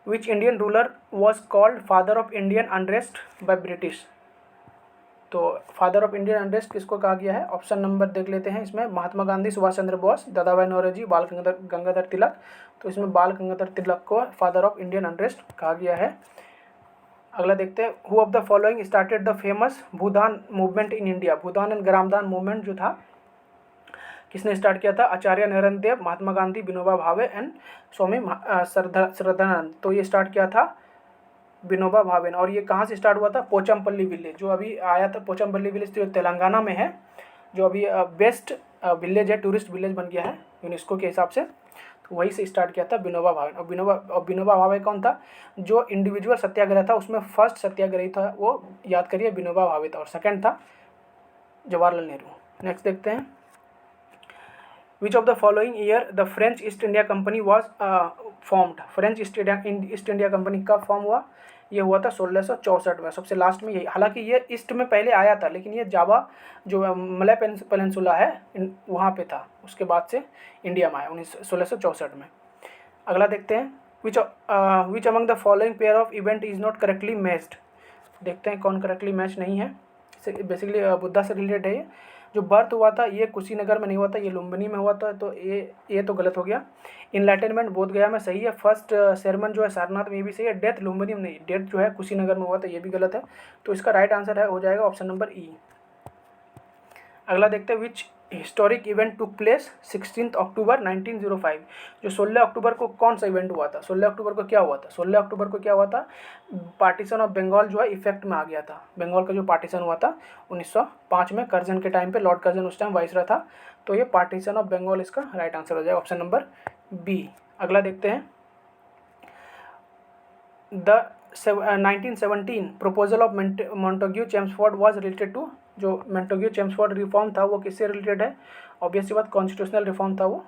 Which Indian ruler was called father of Indian unrest by British? तो फादर ऑफ इंडियन अनरेस्ट किसको कहा गया है? ऑप्शन नंबर देख लेते हैं इसमें, महात्मा गांधी, सुभाष चंद्र बोस, दादा भाई नौरोजी, बाल गंगाधर तिलक। तो इसमें बाल गंगाधर तिलक को फादर ऑफ इंडियन अनरेस्ट कहा गया है। अगला देखते हैं who of the following started the famous Bhoodan movement in India? Bhoodan and Gramdan movement जो था किसने स्टार्ट किया था? आचार्य नरेंद्र देव, महात्मा गांधी, विनोबा भावे एंड स्वामी श्रद्धानंद। तो ये स्टार्ट किया था विनोबा भावे। और ये कहाँ से स्टार्ट हुआ था? पोचमपल्ली विलेज, जो अभी आया था पोचमपल्ली विलेज जो तेलंगाना में है, जो अभी बेस्ट विलेज है, टूरिस्ट विलेज बन गया है यूनेस्को के हिसाब से। तो वहीं से स्टार्ट किया था विनोबा भावे। और विनोबा भावे कौन था? जो इंडिविजुअल सत्याग्रह था उसमें फर्स्ट सत्याग्रही था वो याद करिए विनोबा भावे था, और सेकेंड था जवाहरलाल नेहरू। नेक्स्ट देखते हैं which of the following year the French east India company was formed? French east India company कब फॉर्म हुआ? ये हुआ था 1664 में, सबसे लास्ट में यही। हालांकि ये ईस्ट में पहले आया था, लेकिन ये जावा जो मलय पेनिनसुला है वहाँ पे था, उसके बाद से इंडिया में आया 1664 में। अगला देखते हैं which among the following pair of event is not correctly matched? देखते हैं कौन करेक्टली मैच नहीं है। बेसिकली बुद्धा से रिलेटेड है ये। जो बर्थ हुआ था ये कुशीनगर में नहीं हुआ था, ये लुम्बिनी में हुआ था, तो ये तो गलत हो गया। इनलाइटनमेंट बोध गया में सही है। फर्स्ट सेरेमन जो है सारनाथ में, ये भी सही है। डेथ लुम्बिनी में नहीं, डेथ जो है कुशीनगर में हुआ था, ये भी गलत है। तो इसका राइट आंसर है हो जाएगा ऑप्शन नंबर ई। अगला देखते हैं विच हिस्टोरिक इवेंट टुक प्लेस 16 अक्टूबर 1905? जो 16 अक्टूबर को कौन सा इवेंट हुआ था? 16 अक्टूबर को क्या हुआ था? 16 अक्टूबर को क्या हुआ था? पार्टीशन ऑफ बंगाल जो है इफेक्ट में आ गया था। बंगाल का जो पार्टीशन हुआ था 1905 में, कर्जन के टाइम पे, लॉर्ड कर्जन उस टाइम वाइसरॉय था। तो ये पार्टीशन ऑफ बंगाल इसका राइट आंसर हो जाएगा, ऑप्शन नंबर बी। अगला देखते हैं the 1917 proposal of Montagu Chelmsford was related to? जो मोंटेग्यू चेम्सफोर्ड रिफॉर्म था वो किससे रिलेटेड है? ऑब्वियसली बात कॉन्स्टिट्यूशनल रिफॉर्म था वो।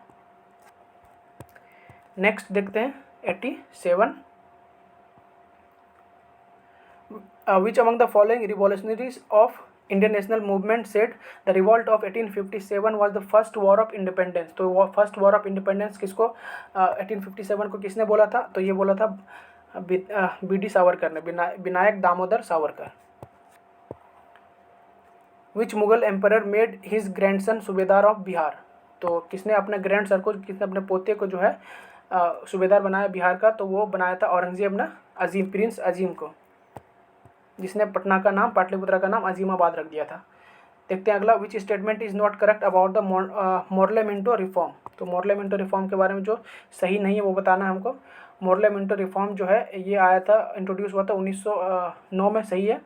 नेक्स्ट देखते हैं 87 विच among the following revolutionaries of Indian national movement said the revolt of 1857 was the first war of independence? तो वो फर्स्ट वॉर ऑफ इंडिपेंडेंस किसको 1857 को किसने बोला था? तो ये बोला था बी डी सावरकर ने, Vinayak Damodar Savarkar. Which Mughal emperor made his grandson subedar of Bihar? तो किसने अपने ग्रैंड सर को, किसने अपने पोते को जो है सूबेदार बनाया बिहार का? तो वो बनाया था औरंगजेब ने अजीम, प्रिंस अजीम को, जिसने पटना का नाम, पाटलिपुत्रा का नाम अजीमाबाद रख दिया था। देखते हैं अगला विच statement is not correct about the Morley Minto reform? तो मोरले मिंटो रिफॉर्म के बारे में जो सही नहीं है वो बताना है हमको। मोरले मिंटो रिफॉर्म जो है ये आया था, इंट्रोड्यूस हुआ था 1909 में, सही है।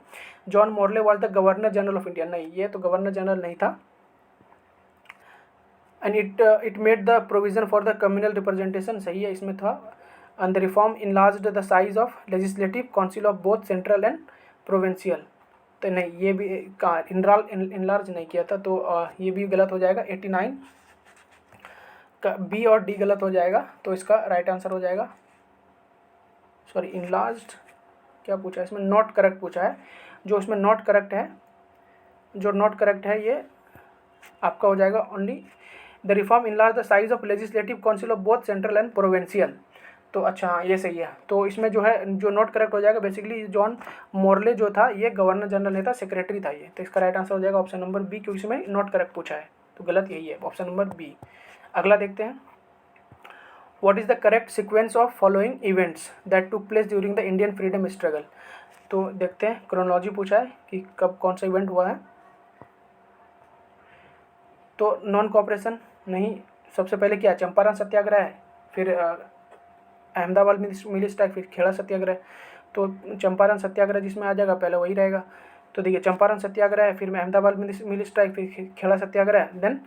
John Morley was the governor general of India? नहीं, ये तो गवर्नर जनरल नहीं था। And it made the provision for the communal representation? सही है, इसमें था। And the reform enlarged the size of legislative council of both central and provincial? तो नहीं, ये भी इनलार्ज नहीं किया था, तो ये भी गलत हो जाएगा। 89 का बी और डी गलत हो जाएगा, तो इसका राइट आंसर हो जाएगा, सॉरी इनलार्ज्ड क्या पूछा है इसमें, नॉट करेक्ट पूछा है। जो इसमें नॉट करेक्ट है, जो नॉट करेक्ट है ये आपका हो जाएगा only the reform enlarge the size of legislative council of both central and provincial. तो अच्छा हाँ, ये सही है। तो इसमें जो है जो नोट करेक्ट हो जाएगा, बेसिकली जॉन मोरले जो था ये गवर्नर जनरल नहीं था, सेक्रेटरी था ये। तो इसका राइट आंसर हो जाएगा ऑप्शन नंबर बी, क्योंकि इसमें नॉट करेक्ट पूछा है, तो गलत यही है, ऑप्शन नंबर बी। अगला देखते हैं, what is the correct sequence of following events that took place during the Indian freedom struggle. तो देखते हैं, क्रोनोलॉजी पूछा है कि कब कौन सा इवेंट हुआ है। तो नॉन कोऑपरेशन नहीं, सबसे पहले क्या, चंपारण सत्याग्रह है, फिर अहमदाबाद मिल स्ट्राइक, फिर खेड़ा सत्याग्रह। तो चंपारण सत्याग्रह जिसमें आ जाएगा पहले वही रहेगा। तो देखिए चंपारण सत्याग्रह है, फिर अहमदाबाद मिल स्ट्राइक, फिर खेड़ा सत्याग्रह, देन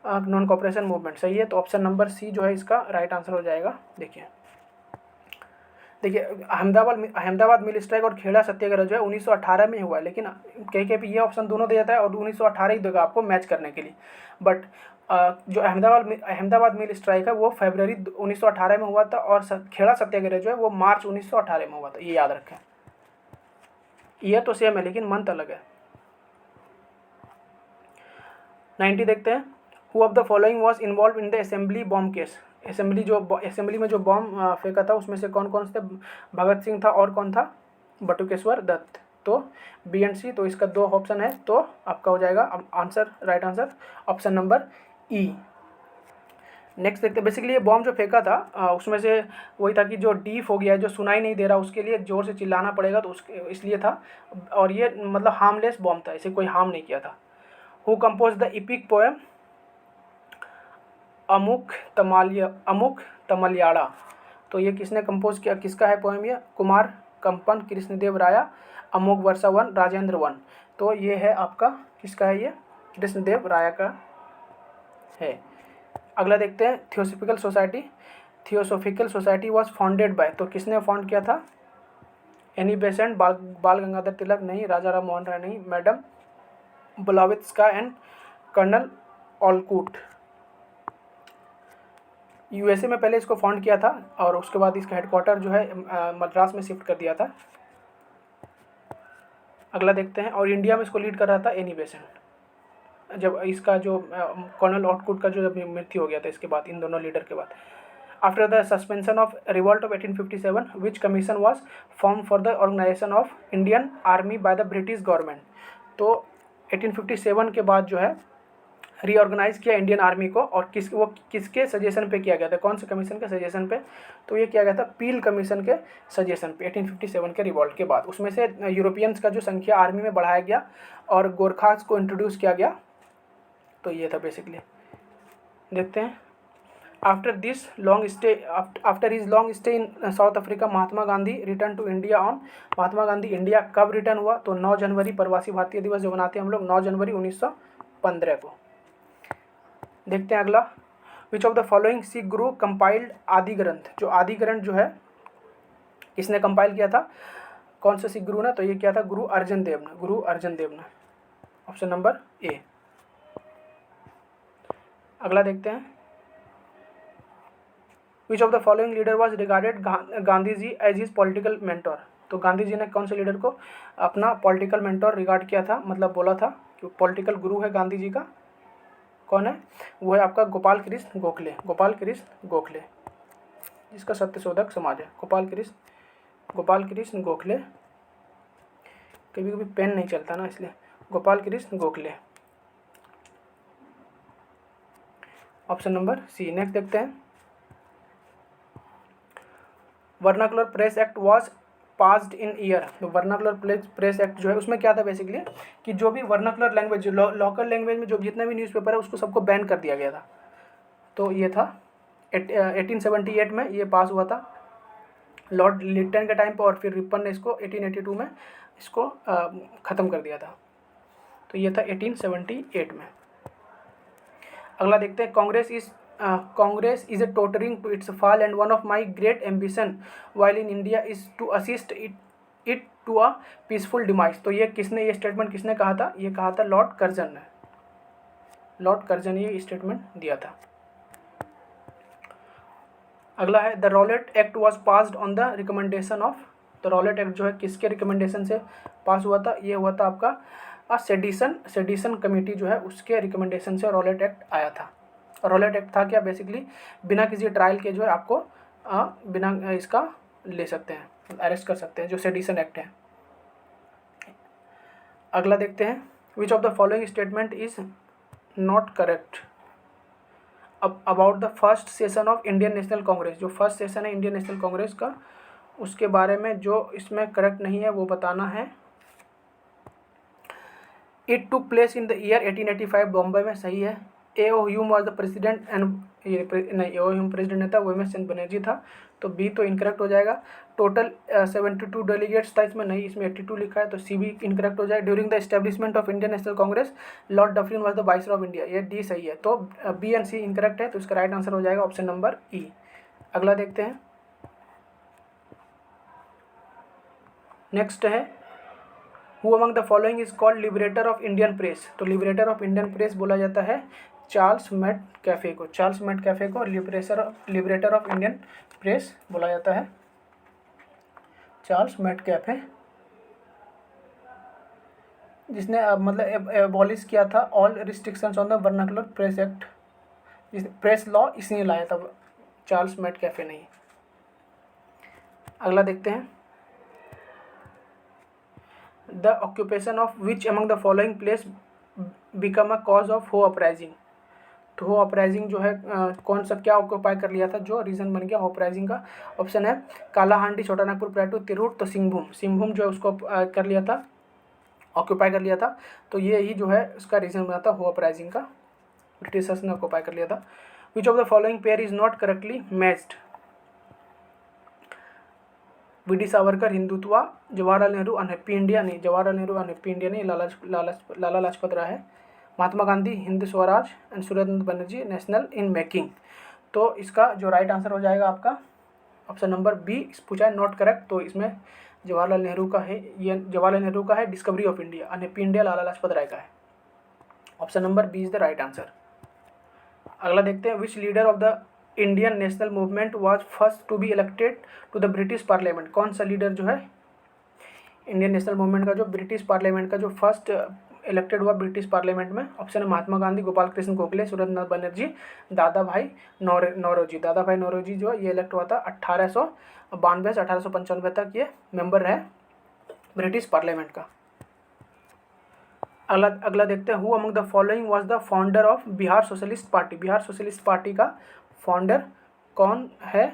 नॉन कोऑपरेशन मूवमेंट। सही है, तो ऑप्शन नंबर सी जो है इसका राइट आंसर हो जाएगा। देखिए अहमदाबाद मिल स्ट्राइक और खेड़ा सत्याग्रह जो है 1918 में हुआ है, लेकिन कहीं कहीं पे ये ऑप्शन दोनों दे जाता है और 1918 ही देगा आपको मैच करने के लिए। बट जो अहमदाबाद मिल स्ट्राइक है वो फरवरी 1918 में हुआ था, और खेड़ा सत्याग्रह जो है वो मार्च 1918 में हुआ था, ये याद रखें। ये तो सेम है लेकिन मंथ अलग है। 90 देखते हैं, who of the following was involve in the assembly bomb case. Assembly में जो बॉम्ब फेंका था उसमें से कौन कौन से, भगत सिंह था और कौन था, बटुकेश्वर दत्त। तो बी एंड सी, तो इसका दो ऑप्शन है, तो आपका हो जाएगा answer, right answer option number ई। नेक्स्ट देखते हैं, बेसिकली ये बॉम्ब जो फेंका था उसमें से वही था कि जो डीफ हो गया है, जो सुनाई नहीं दे रहा, उसके लिए ज़ोर से चिल्लाना पड़ेगा, तो उसके इसलिए था। और ये मतलब हार्मलेस बॉम्ब था, इसे कोई हार्म नहीं किया था। Who compose the EPIC poem अमुक तमल्याड़ा। तो ये किसने कंपोज किया, किसका है पोएम ये, कुमार कंपन, कृष्णदेव राया, अमोघ वर्षा वन, राजेंद्र वन। तो ये है आपका किसका है, ये कृष्णदेव राया का है। अगला देखते हैं, theosophical society was founded by. तो किसने फाउंड किया था, एनी बेसेंट, बाल गंगाधर तिलक नहीं, राजा राम मोहन राय नहीं, मैडम ब्लावित्स्का एंड कर्नल ऑलकूट। यूएसए में पहले इसको फाउंड किया था और उसके बाद इसका हेडक्वार्टर जो है मद्रास में शिफ्ट कर दिया था। अगला देखते हैं, और इंडिया में इसको लीड कर रहा था एनी बेसेंट, जब इसका जो कर्नल ऑलकूट का जो जब मृत्यु हो गया था, इसके बाद इन दोनों लीडर के बाद। After the suspension of revolt of 1857 which commission was form for the organization of Indian army by the British government. तो 1857 के बाद जो है रीऑर्गेनाइज किया इंडियन आर्मी को, और किसके सजेशन पे किया गया था, कौन से कमीशन के सजेशन पे, तो ये किया गया था पील कमीशन के सजेशन पे 1857 के रिवॉल्ट के बाद। उसमें से यूरोपियंस का जो संख्या आर्मी में बढ़ाया गया और गोरखास को इंट्रोड्यूस किया गया। तो ये था बेसिकली। देखते हैं, after his long stay in South Africa Mahatma Gandhi return to India on. Mahatma Gandhi India कब रिटर्न हुआ, तो 9 जनवरी, प्रवासी भारतीय दिवस जो मनाते हैं हम लोग 9 जनवरी 1915 को। देखते हैं अगला, विच of the following Sikh Guru compiled आदि ग्रंथ। जो आदि ग्रंथ जो है किसने कंपाइल किया था, कौन से सिख गुरु ने, तो ये किया था गुरु अर्जन देव ने, ऑप्शन नंबर ए। अगला देखते हैं, which of the following leader was regarded Gandhi ji as his political mentor. तो गांधी जी ने कौन से लीडर को अपना पॉलिटिकल मेंटोर रिगार्ड किया था, मतलब बोला था कि पॉलिटिकल गुरु है गांधी जी का, कौन है, वो है आपका गोपाल कृष्ण गोखले, जिसका सत्यशोधक समाज है, गोपाल कृष्ण गोखले। कभी कभी पेन नहीं चलता ना, इसलिए Gopal Krishna Gokhale, option number C. Next देखते हैं, vernacular press act was passed in year. तो वर्नाकुलर प्रेस एक्ट जो है उसमें क्या था बेसिकली, कि जो भी वर्नाकुलर लैंग्वेज, लोकल लैंग्वेज में जो जितने भी न्यूज़पेपर है उसको सबको बैन कर दिया गया था। तो ये था 1878 में ये पास हुआ था लॉर्ड लिटन के टाइम पर, और फिर रिपन ने इसको 1882 में इसको ख़त्म कर दिया था। तो ये था 1878 में। अगला देखते हैं, Congress is a tottering to its fall and one of my great ambition while in India is to assist it to a peaceful demise. तो ये स्टेटमेंट किसने कहा था, ये कहा था लॉर्ड कर्जन ने, ये स्टेटमेंट दिया था। अगला है, the Rowlatt act was passed on the recommendation of. तो रॉलेट एक्ट जो है किसके रिकमेंडेशन से पास हुआ था, ये हुआ था आपका सेडिशन कमेटी जो है उसके रिकमेंडेशन से रॉलेट एक्ट आया था। रॉलेट एक्ट था क्या, बेसिकली बिना किसी ट्रायल के जो है आपको बिना इसका ले सकते हैं, अरेस्ट कर सकते हैं, जो सेडिशन एक्ट है। अगला देखते हैं, which of the following statement is not correct about the first session of Indian national Congress. जो फर्स्ट सेशन है इंडियन नेशनल कांग्रेस का, उसके बारे में जो इसमें करेक्ट नहीं है वो बताना है। It took place in the year 1885, Bombay में, सही है। A O Hume was the president and नहीं, ए ओ ह्यूम प्रेसिडेंट नहीं था, वो एम एस चंद्र बनर्जी था, तो बी तो इनकरेक्ट हो जाएगा। टोटल 72 डेलीगेट्स था इसमें, नहीं, इसमें 82 लिखा है, तो सी भी इनकरेक्ट हो जाए। During the establishment of Indian national Congress Lord Dufferin was the viceroy of India, ये डी सही है, तो बी एंड सी इनकरेक्ट है, तो इसका राइट आंसर हो जाएगा ऑप्शन नंबर ई। अगला देखते हैं, नेक्स्ट है, who among the following is called liberator of Indian press. तो लिबरेटर ऑफ इंडियन प्रेस बोला जाता है चार्ल्स मैककेफे को। चार्ल्स मैककेफे को लिबरेटर ऑफ इंडियन प्रेस बोला जाता है, चार्ल्स मैककेफे, जिसने मतलब एबॉलिश किया था all restrictions on the vernacular press act, press law इसने लाया था, चार्ल्स मैककेफे नहीं। अगला देखते हैं, the occupation of which among the following place become a cause of हो अपराइजिंग। तो हो अपराइजिंग जो है कौन सा क्या ऑक्यूपाई कर लिया था, जो रीज़न बन गया हो अपराइजिंग का। ऑप्शन है कालाहांडी, छोटा नागपुर, प्लेटू, तिरहुत, तो सिंहभूम जो है उसको कर लिया था, ऑक्यूपाई कर लिया था, तो ये ही जो है उसका रीज़न बना था हो अपराइजिंग का, ब्रिटिशर्स ने ऑक्यूपाई कर लिया था। विच of the following pair is not correctly matched. VD. Savarkar Hindutva, Jawaharlal Nehru unhappy India, नहीं, जवाहरलाल नेहरू अनहैप्पी इंडिया नहीं, लाला लाजपत राय है। Mahatma Gandhi Hind Swaraj and Suryakant Banerjee national in making. तो इसका जो राइट आंसर हो जाएगा आपका ऑप्शन नंबर बी, पूछा है नॉट करेक्ट, तो इसमें जवाहरलाल नेहरू का है, ये जवाहरलाल नेहरू का है discovery of India, unhappy India Lala Lajpat Rai का है। Option number B is the right answer. अगला देखते हैं, which leader of the Indian national movement was first to be elected to the British parliament. कौन सा लीडर जो है इंडियन नेशनल मूवमेंट का जो ब्रिटिश पार्लियामेंट का जो फर्स्ट इलेक्टेड हुआ ब्रिटिश पार्लियामेंट में। ऑप्शन है महात्मा गांधी, गोपाल कृष्ण गोखले, सूर्यनाथ बनर्जी, दादा भाई नौरोजी। दादा भाई नौरोजी जो है ये इलेक्ट हुआ था 1892 से 1895 तक ये मेंबर रहे ब्रिटिश पार्लियामेंट का। अगला देखते हैं, who among the following was the founder of Bihar socialist party. Bihar socialist party का फाउंडर कौन है।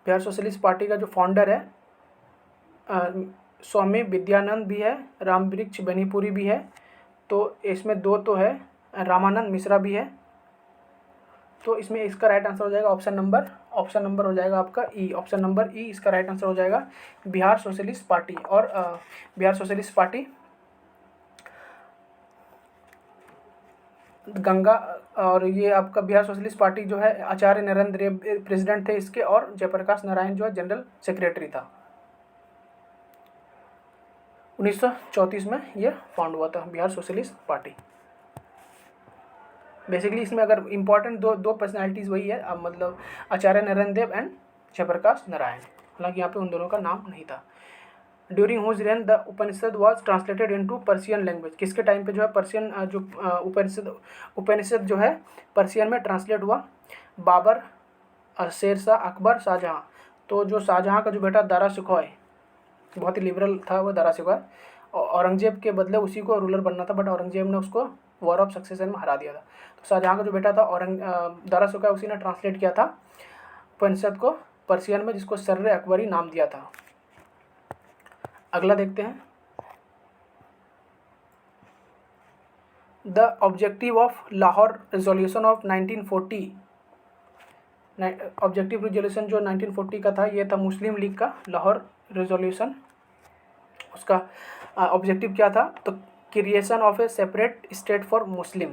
बिहार सोशलिस्ट पार्टी का जो फाउंडर है स्वामी विद्यानंद भी है, रामवृक्ष बेनीपुरी भी है, तो इसमें दो तो है, रामानंद मिश्रा भी है, तो इसमें इसका राइट आंसर हो जाएगा ऑप्शन नंबर हो जाएगा आपका ई, ऑप्शन नंबर ई इसका राइट आंसर हो जाएगा बिहार सोशलिस्ट पार्टी। और बिहार सोशलिस्ट पार्टी गंगा, और ये आपका बिहार सोशलिस्ट पार्टी जो है आचार्य नरेंद्र देव प्रेसिडेंट थे इसके, और जयप्रकाश नारायण जो है जनरल सेक्रेटरी था। 1934 में ये फाउंड हुआ था बिहार सोशलिस्ट पार्टी। बेसिकली इसमें अगर इम्पोर्टेंट दो पर्सनैलिटीज़ वही है, अब मतलब आचार्य नरेंद्र देव एंड जयप्रकाश नारायण, हालांकि यहाँ पे उन दोनों का नाम नहीं था। During whose reign the Upanishad was translated into Persian language. किसके टाइम पे जो है पर्शियन जो उपनिषद जो है पर्शियन में ट्रांसलेट हुआ। बाबर, शेरशाह, अकबर, शाहजहाँ। तो जो शाहजहाँ का जो बेटा दारा शिकोह बहुत ही लिबरल था वो दारा शिकोह, औरंगजेब के बदले उसी को रूलर बनना था, बट औरंगजेब ने उसको वॉर ऑफ सक्सेशन में हरा दिया था। तो शाहजहाँ का जो बेटा था दारा शिकोह, उसी ने ट्रांसलेट किया था उपनिषद को पर्शियन में, जिसको सर्र अकबरी नाम दिया था। अगला देखते हैं, the objective of Lahore resolution of 1940। Objective resolution जो 1940 का था ये था मुस्लिम लीग का लाहौर रेजोल्यूशन। उसका ऑब्जेक्टिव क्या था, तो creation of a separate state for Muslim,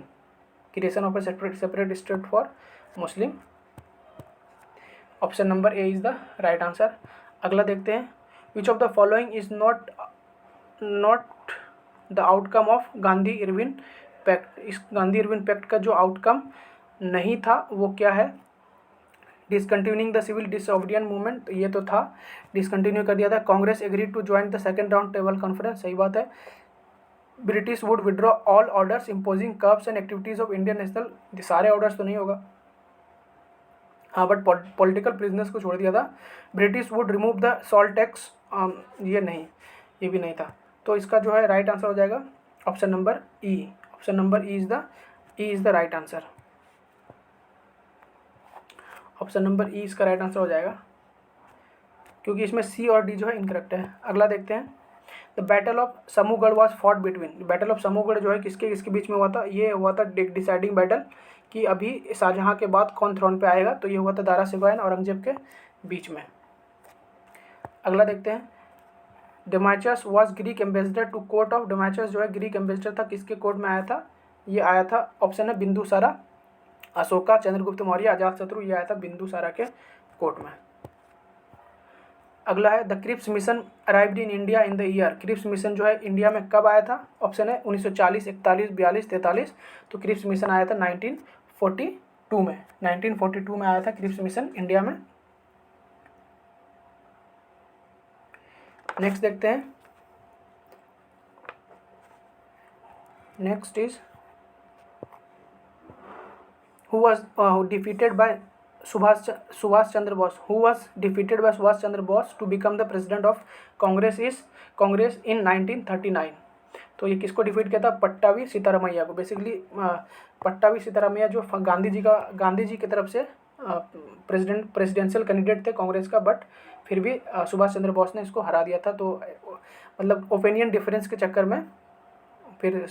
creation of a separate state for Muslim. Option number A is the right answer. अगला देखते हैं, which of the following is not the outcome of Gandhi Irwin pact. इस Gandhi Irwin pact का जो outcome नहीं था वो क्या है। Discontinuing the civil disobedient movement, ये तो था, डिसकंटिन्यू कर दिया था। Congress agree to join the second round table conference, सही बात है। British would withdraw all orders imposing curbs and activities of Indian national, सारे ऑर्डर्स तो नहीं होगा, हाँ, बट पॉलिटिकल प्रिजनर्स को छोड़ दिया था। British would remove the salt tax, ये नहीं, ये भी नहीं था। तो इसका जो है राइट आंसर हो जाएगा option number E. Option number E is the right answer. Option number ई इसका राइट आंसर हो जाएगा, क्योंकि इसमें सी और डी जो है इनकरेक्ट है। अगला देखते हैं, the battle of Samugarh was fought between, battle of Samugarh जो है किसके किसके बीच में हुआ था? ये हुआ था डिसाइडिंग बैटल कि अभी शाहजहाँ के बाद कौन थ्रोन पे आएगा, तो ये हुआ था दारा सिकोया और औरंगजेब के बीच में। अगला देखते हैं, Deimachus was Greek ambassador to court of, Deimachus जो है ग्रीक एम्बेसडर था, किसके कोर्ट में आया था? ये आया था, ऑप्शन है बिंदुसारा, अशोका, चंद्रगुप्त मौर्य, अजातशत्रु, ये आया था बिंदुसारा के कोर्ट में। अगला है, the Cripps mission arrived in India in the year, Cripps mission जो है इंडिया में कब आया था? ऑप्शन है 1940, 41, 42, 43। तो क्रिप्स मिशन आया था 1942 में, 1942 में आया था क्रिप्स मिशन इंडिया में। नेक्स्ट देखते हैं, next is who was defeated by Subhash Chandra Bose, who was defeated by Subhash Chandra Bose to become the president of Congress in 1939। तो ये किसको डिफीट किया था? पट्टाभी सीतारामैया को। बेसिकली पट्टाभी सीतारामैया जो गांधी जी की तरफ से प्रेसिडेंशियल कैंडिडेट थे कांग्रेस का, बट फिर भी सुभाष चंद्र बोस ने इसको हरा दिया था। तो मतलब ओपिनियन डिफरेंस के चक्कर में फिर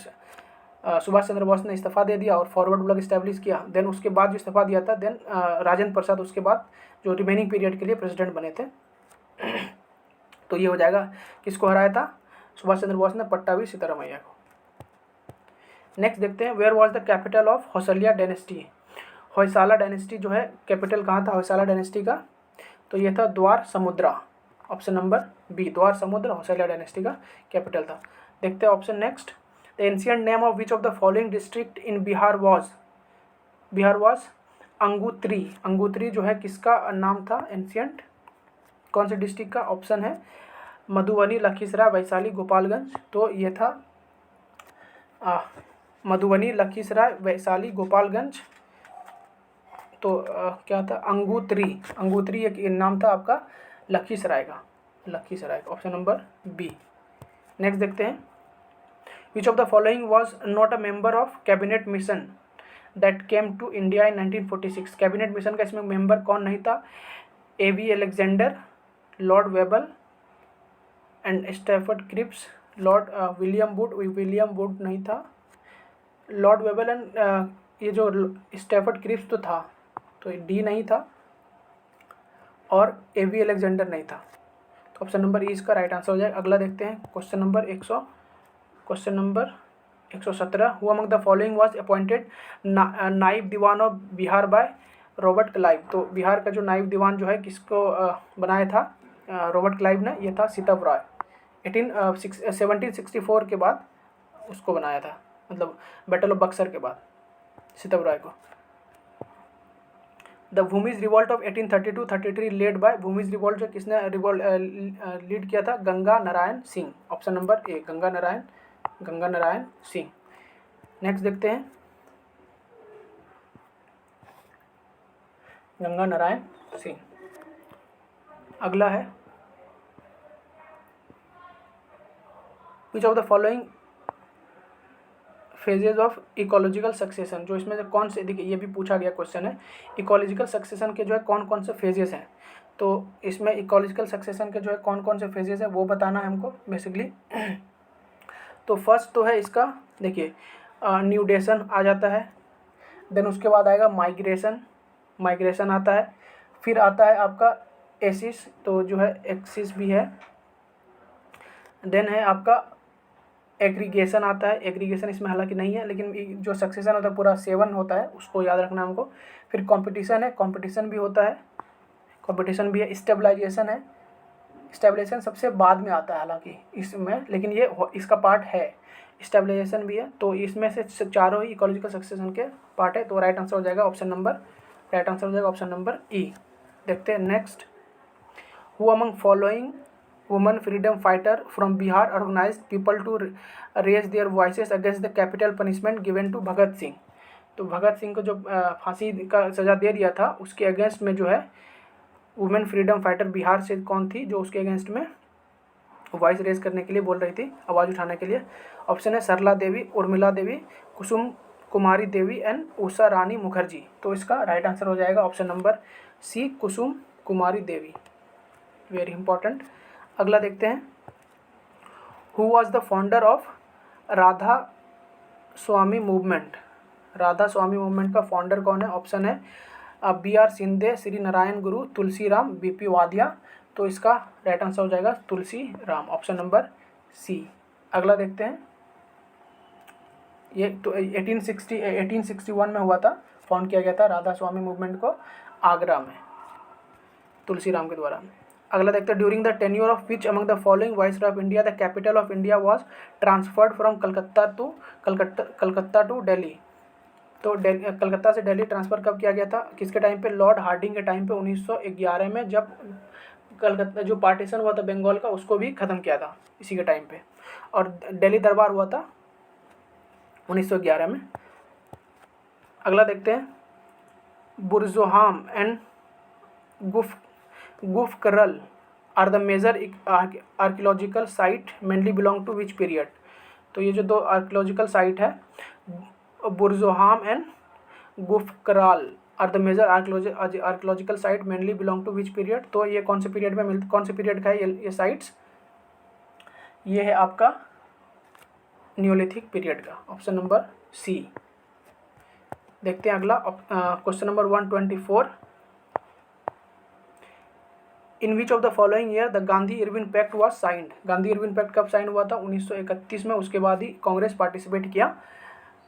सुभाष चंद्र बोस ने इस्तीफा दे दिया और फॉरवर्ड ब्लॉक इस्टेब्लिश किया। देन उसके बाद जो इस्तीफा दिया था, देन राजेंद्र प्रसाद उसके बाद जो रिमेनिंग पीरियड के लिए प्रेसिडेंट बने थे। तो ये हो जाएगा, किसको हराया था? सुभाष चंद्र बोस ने पट्टाभी सीतारामैया को। नेक्स्ट देखते हैं, where was the capital of Hoysala dynasty, Hoysala dynasty जो है कैपिटल कहाँ था होयसाला डायनेस्टी का? तो ये था द्वार समुद्रा। ऑप्शन नंबर बी, द्वार समुद्र होयसला डायनेस्टी का कैपिटल था। देखते हैं option next, the ancient name of which of the following district in Bihar was Anguttari. Anguttari जो है किसका नाम था एंशिएंट, कौन से डिस्ट्रिक्ट का? ऑप्शन है मधुबनी, लखीसराय, वैशाली, गोपालगंज। तो ये था मधुबनी, लखीसराय, वैशाली, गोपालगंज। तो क्या था? अंगुत्री। अंगुत्री एक नाम था आपका लखीसराय का, लखीसराय का। Option number B. नेक्स्ट देखते हैं, which of the following was not a member of cabinet mission that came to India in 1946। Cabinet mission का इसमें मेंबर कौन नहीं था? A.V. Alexander, lord Wavell and Stafford Cripps, lord William Wood नहीं था, Lord Wavell and ये जो Stafford Cripps तो था, तो डी नहीं था, और A.V. अलेक्जेंडर नहीं था। तो ऑप्शन नंबर ई इसका राइट आंसर हो जाएगा। अगला देखते हैं, question number 117, who among the following was appointed naib diwan of Bihar by Robert Clive. तो बिहार का जो नाइब दीवान जो है किसको बनाया था रॉबर्ट क्लाइव ने? ये था सितव रॉय। 1764 के बाद उसको बनाया था, मतलब बैटल ऑफ बक्सर के बाद सितव रॉय को। The Bhumij revolt of 1832-33 led by, Bhumij revolt जो किसने लीड किया था? गंगा नारायण सिंह। ऑप्शन नंबर ए, गंगा नारायण सिंह। नेक्स्ट देखते हैं, गंगा नारायण सिंह। अगला है, विच of the following phases of ecological succession, जो इसमें से कौन से, देखिए ये भी पूछा गया क्वेश्चन है, इकोलॉजिकल सक्सेशन के जो है कौन कौन से फेजेस हैं। तो इसमें इकोलॉजिकल सक्सेशन के जो है कौन कौन से फेजेस हैं वो बताना है हमको बेसिकली। तो फर्स्ट तो है इसका, देखिए न्यूडेशन आ जाता है, देन उसके बाद आएगा माइग्रेशन आता है, फिर आता है आपका एसिस, तो जो है एक्सिस भी है, देन है आपका एग्रीगेशन आता है, एग्रीगेशन इसमें हालांकि नहीं है, लेकिन जो सक्सेशन होता है पूरा 7 होता है, उसको याद रखना हमको। फिर कंपटीशन है, कंपटीशन भी होता है, कंपटीशन भी है, स्टेबलाइजेशन है, स्टेबलाइजेशन सबसे बाद में आता है हालांकि इसमें, लेकिन ये इसका पार्ट है, स्टेबलाइजेशन भी है। तो इसमें से चारों ही इकोलॉजिकल सक्सेशन के पार्ट है। तो राइट आंसर हो जाएगा ऑप्शन नंबर ई। देखते हैं next, who among following women freedom fighter from Bihar organized people to raise their voices against the capital punishment given to Bhagat Singh. तो भगत सिंह को जो फांसी का सज़ा दे दिया था उसके अगेंस्ट में जो है वुमेन फ्रीडम फाइटर बिहार से कौन थी जो उसके अगेंस्ट में वॉइस रेज करने के लिए बोल रही थी, आवाज़ उठाने के लिए। ऑप्शन है सरला देवी, उर्मिला देवी, कुसुम कुमारी देवी एंड उषा रानी मुखर्जी। तो इसका राइट आंसर हो जाएगा option number C, Kusum Kumari Devi. Very important. अगला देखते हैं, who was the founder of Radha Swami movement. Radha Swami movement का फाउंडर कौन है? ऑप्शन है B R Shinde, Shri Narayan Guru, Tulsi Ram, BP वादिया। तो इसका राइट आंसर हो जाएगा Tulsi Ram, option number C. अगला देखते हैं, ये तो 1861 में हुआ था, फाउंड किया गया था राधा स्वामी मूवमेंट को आगरा में तुलसी राम के द्वारा। अगला देखते हैं, during the tenure of which among the following viceroy of India the capital of India was transferred from Calcutta to Delhi. तो कलकत्ता से दिल्ली ट्रांसफ़र कब किया गया था? किसके टाइम पे? लॉर्ड हार्डिंग के टाइम पे 1911 में, जब कलकत्ता जो पार्टीशन हुआ था बंगाल का उसको भी ख़त्म किया था इसी के टाइम पे। और दिल्ली दरबार हुआ था 1911 में। अगला देखते हैं, Burzahom and Gufkral are the major archaeological site mainly belong to which period. तो ये जो दो आर्कियोलॉजिकल साइट है, Burzahom and Gufkral are the major archaeological site mainly belong to which period. तो ये कौन से पीरियड में कौन से पीरियड का है ये साइट्स? ये है आपका न्यूलिथिक पीरियड का, ऑप्शन नंबर सी। देखते हैं अगला question number 124, in which of the following year the Gandhi Irwin pact was signed. Gandhi Irwin pact कब साइन हुआ था? 1931 में। उसके बाद ही कांग्रेस पार्टिसिपेट किया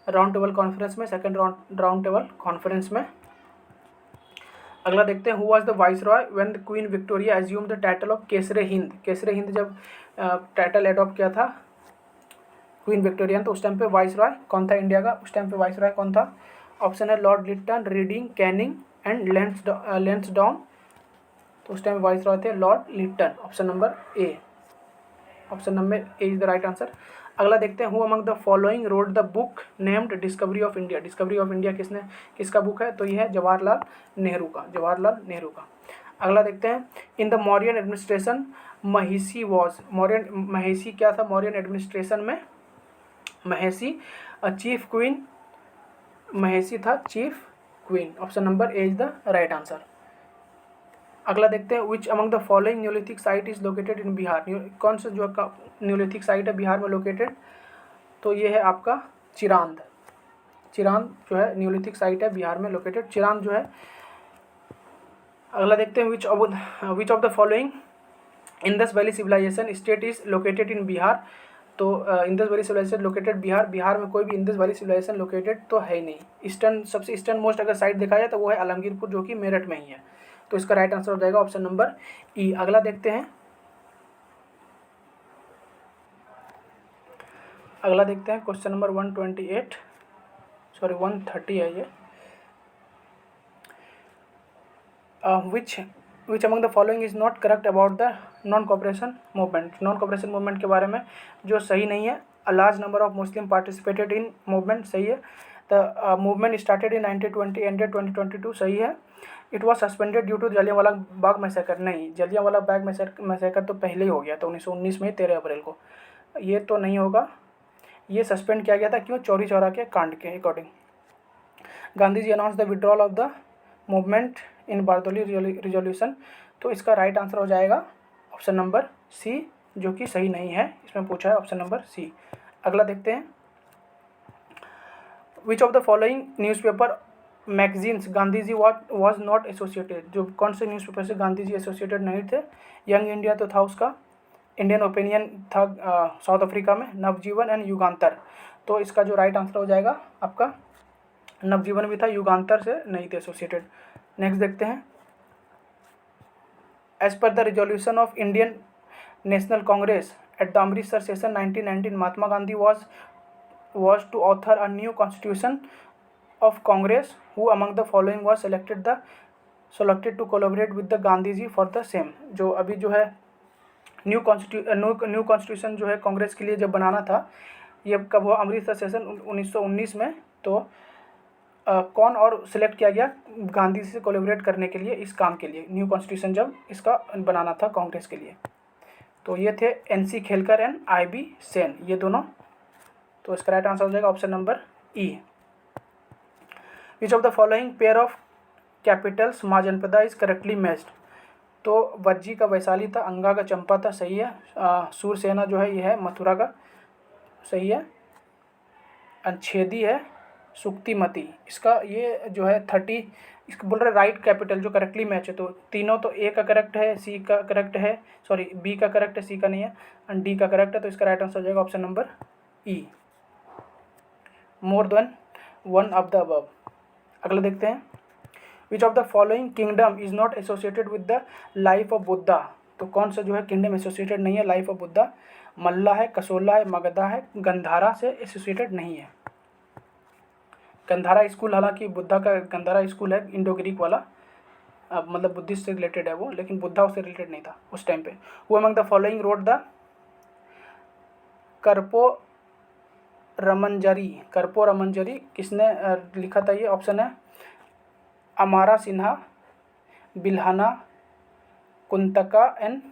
राउंड टेबल कॉन्फ्रेंस में, सेकेंड राउंड टेबल कॉन्फ्रेंस में। अगला देखते हैं, who was the viceroy when the queen Victoria assume the title of Kaiser e Hind. Kesare Hind जब टाइटल एडॉप्ट किया था क्वीन विक्टोरिया, तो उस टाइम पे वाइसरॉय कौन था इंडिया का? उस टाइम पे वाइसरॉय कौन था? ऑप्शन है Lord Lytton, Reading, Canning and Lansdowne. तो उस टाइम वाइसरॉय थे Lord Lytton, option number A. Option number A is the right answer. अगला देखते हैं, who among the following wrote the book named Discovery of India. Discovery of India किसका book है? तो ये है जवाहरलाल नेहरू का, जवाहरलाल नेहरू का। अगला देखते हैं, in the Mauryan administration Mahishi was. Mahishi क्या था मौर्यन एडमिनिस्ट्रेशन में? महिषी चीफ क्वीन, महिषी था chief queen, option number A is the right answer. अगला देखते हैं, which among the following Neolithic site is located in Bihar. कौन सा जो न्यूलिथिक साइट है बिहार में लोकेटेड? तो ये है आपका चिरांद। चिरांद जो है न्यूलिथिक साइट है बिहार में लोकेटेड, चिरांद जो है। अगला देखते हैं, which of the following Indus valley civilization state is located in Bihar. तो Indus valley civilization located Bihar, Bihar में कोई भी इंदस वैली सिविलाइजेशन लोकेटेड तो है ही नहीं। ईस्टर्न सबसे ईस्टर्न मोस्ट अगर साइट देखा जाए तो वो है आलमगीरपुर, जो कि मेरठ में ही है। तो इसका राइट आंसर हो जाएगा ऑप्शन नंबर ई। अगला देखते हैं, अगला देखते हैं क्वेश्चन नंबर 130 है ये। Which among the following is not correct about the non cooperation movement. Non cooperation movement के बारे में जो सही नहीं है, a large number of Muslim participated in movement, सही है। The movement started in 1920 ended 2022, सही है। It was suspended due to Jallianwala Bagh massacre, नहीं, जलियांवाला बाग मैसेकर तो पहले ही हो गया था 1919 में 13 अप्रैल को, ये तो नहीं होगा। ये सस्पेंड किया गया था, क्यों? चौरी चौरा के कांड के according. Gandhi ji announce the withdrawal of the movement in Bardoli resolution. तो इसका राइट आंसर हो जाएगा ऑप्शन नंबर सी, जो कि सही नहीं है, इसमें पूछा है ऑप्शन नंबर सी। अगला देखते हैं, which of the following newspaper magazines Gandhi ji was not associated. जो कौन से न्यूज़पेपर से गांधी जी एसोसिएटेड नहीं थे? यंग इंडिया तो था उसका, इंडियन ओपिनियन था साउथ अफ्रीका में, नवजीवन एंड युगांतर। तो इसका जो राइट आंसर हो जाएगा आपका नवजीवन भी था, युगांतर से नहीं थे एसोसिएटेड। नेक्स्ट देखते हैं, as per the resolution of Indian national Congress at the Amritsar session 1919, Mahatma Gandhi was to author a new constitution of Congress. Who among the following was selected to collaborate with the Gandhi ji for the same। जो अभी जो है new constitution जो है कांग्रेस के लिए जब बनाना था, ये कब हुआ, अमृतसर सेशन 1919 में। तो कौन और सिलेक्ट किया गया गांधी से कोलैबोरेट करने के लिए इस काम के लिए, न्यू कॉन्स्टिट्यूशन जब इसका बनाना था कांग्रेस के लिए। तो ये थे NC खेलकर एंड IB सेन, ये दोनों। तो इसका राइट आंसर हो जाएगा option number E. Which of the following pair of Capitals माँ जनपदा इज करेक्टली मैच्ड। तो वज्जी का वैशाली था, अंगा का चंपा था, सही है। सूरसेना जो है ये है मथुरा का, सही है। अच्छेदी है सुक्तिमती, इसका ये जो है 30, इसको बोल रहे राइट कैपिटल जो करेक्टली मैच है। तो तीनों, तो ए का करेक्ट है, सी का करेक्ट है, सॉरी बी का करेक्ट है, सी का नहीं है, एंड डी का करेक्ट है। तो इसका राइट आंसर हो जाएगा option number E, more than one of the above. अगला देखते हैं, which of the following kingdom is not associated with the life of Buddha. तो कौन सा जो है किंगडम एसोसिएटेड नहीं है लाइफ ऑफ बुद्धा, मल्ला है, कसोला है, मगधा है, गंधारा से एसोसिएटेड नहीं है। गंधारा स्कूल, हालांकि बुद्धा का गंधारा स्कूल है इंडो ग्रीक वाला, मतलब बुद्धिस्ट से रिलेटेड है वो, लेकिन बुद्धा उससे रिलेटेड नहीं था उस टाइम पे। Who among the following wrote the Karpuramanjari किसने लिखा था, ये ऑप्शन है अमारा सिन्हा, बिल्हाना, कुंतका एंड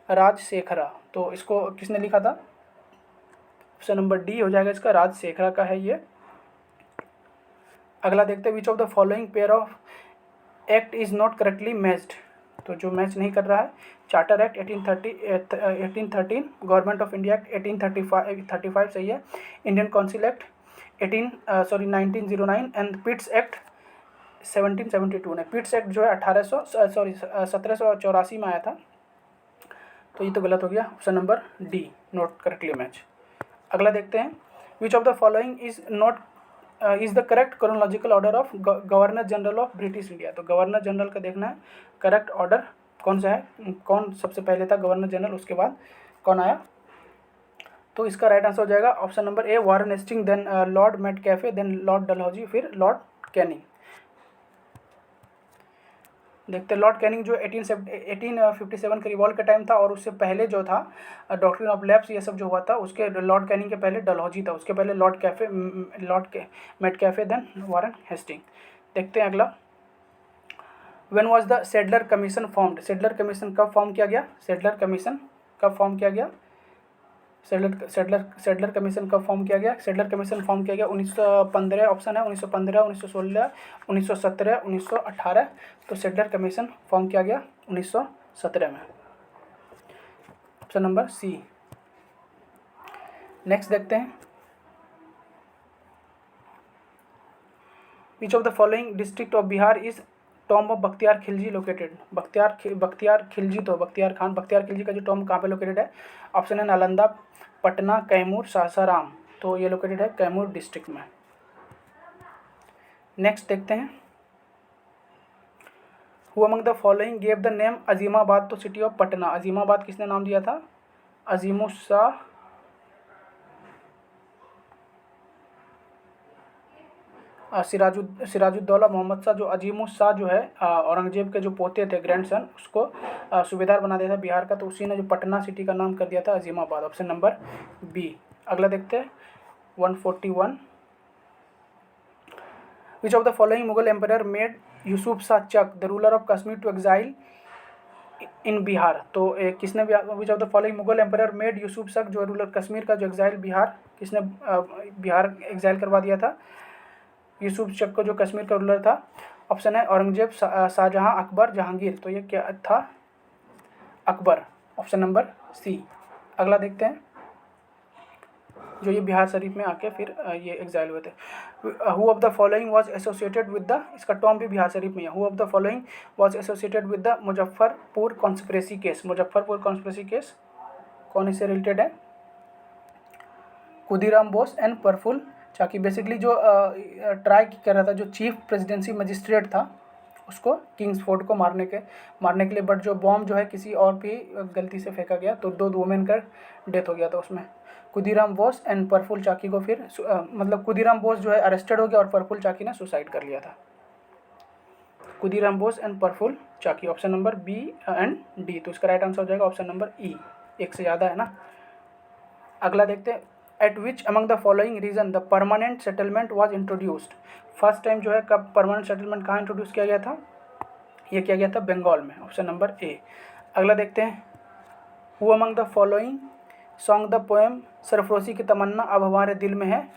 राजशेखरा। तो इसको किसने लिखा था, ऑप्शन नंबर डी हो जाएगा इसका, राजशेखरा का है ये। अगला देखते हैं, which of the following pair of act is not correctly matched. तो जो मैच नहीं कर रहा है, charter act 1813, government of India act 1835 सही है, Indian council act 1909 and Pitt's act 1772 ने। पिट्स एक्ट जो है 1784 में आया था, तो ये तो गलत हो गया, option number D not correctly match. अगला देखते हैं, which of the following is the correct chronological order of governor general of British India. तो गवर्नर जनरल का देखना है करेक्ट ऑर्डर कौन सा है, कौन सबसे पहले था गवर्नर जनरल, उसके बाद कौन आया। तो इसका राइट आंसर हो जाएगा option number A, Warren Hasting, then lord Metcalfe, then lord Dalhousie, फिर लॉर्ड कैनिंग। देखते हैं, लॉर्ड कैनिंग जो 1857 के रिवॉल्ट का टाइम था, और उससे पहले जो था डॉक्ट्रिन ऑफ लैप्स ये सब जो हुआ था, उसके लॉर्ड कैनिंग के पहले डलहौजी था, उसके पहले लॉर्ड मेटकैफे, देन वारन हेस्टिंग। देखते हैं अगला, when was the Sedler commission formed. Sedler commission कब फॉर्म किया गया, सेडलर कमीशन कब फॉर्म किया गया, सेडलर कमीशन कब फॉर्म किया गया। सेडलर कमीशन फॉर्म किया गया 1915, ऑप्शन है 1915, 1916, 1917, 1918। तो सेडलर कमीशन फॉर्म किया गया 1917 में, ऑप्शन नंबर सी। नेक्स्ट देखते हैं, which of the following district of Bihar is tomb of Bakhtiyar Khilji located. Bakhtiyar Khilji, तो बख्तियार खान, बख्तियार खिलजी का जो टॉम्ब कहाँ पे लोकेटेड है, ऑप्शन है नालंदा, पटना, कैमूर, सासाराम। तो ये लोकेटेड है कैमूर डिस्ट्रिक्ट में। नेक्स्ट देखते हैं, who among the following gave the name Azimabad to city of Patna. Azimabad किसने नाम दिया था, अजीमुशाह, सिराजुद्दौला मोहम्मद शाह। जो अजीमुशाह जो है औरंगजेब के जो पोते थे, ग्रैंडसन, उसको सूबेदार बना दिया था बिहार का, तो उसी ने जो पटना सिटी का नाम कर दिया था अजीमाबाद, ऑप्शन नंबर बी। अगला देखते हैं 141, which of the following Mughal emperor made Yusuf Shah Chak the ruler of Kashmir to exile in Bihar. तो किसने, which of the following Mughal emperor made Yusuf शक जो रूलर कश्मीर का जो एग्जाइल बिहार, किसने बिहार एग्जाइल करवा दिया था यूसुफ शक को जो कश्मीर का रूलर था। ऑप्शन है औरंगजेब, शाहजहां, अकबर, जहांगीर। तो ये क्या था, अकबर, ऑप्शन नंबर सी। अगला देखते हैं, जो ये बिहार शरीफ में आके फिर ये एग्जाइल हुए थे। Who of the following was associated with the, इसका टॉम भी बिहार शरीफ में है। Who of the following was associated with the Muzaffarpur conspiracy case. Muzaffarpur conspiracy case कौन इससे रिलेटेड है, खुदीराम बोस एंड प्रफुल्ल चाकी। बेसिकली जो ट्राई कर रहा था, जो चीफ प्रेसिडेंसी मजिस्ट्रेट था, उसको किंग्सफोर्ड को मारने के लिए, बट जो बॉम्ब जो है किसी और भी गलती से फेंका गया, तो 2 वुमेन का डेथ हो गया था उसमें। खुदीराम बोस एंड प्रफुल्ल चाकी को फिर मतलब खुदीराम बोस जो है अरेस्टेड हो गया और प्रफुल्ल चाकी ने सुसाइड कर लिया था। Khudiram Bose and Prafulla Chaki. Option number B and D. तो इसका राइट आंसर हो जाएगा ऑप्शन नंबर ई। एक से ज़्यादा है ना। अगला देखते हैं, at which among the following region the permanent settlement was introduced. First time जो है कब परमानेंट सेटलमेंट कहाँ इंट्रोड्यूस किया गया था, ये किया गया था बंगाल में। Option number A. अगला देखते हैं, who among the following sung the poem Sarfaroshi ki Tamanna अब हमारे दिल में है।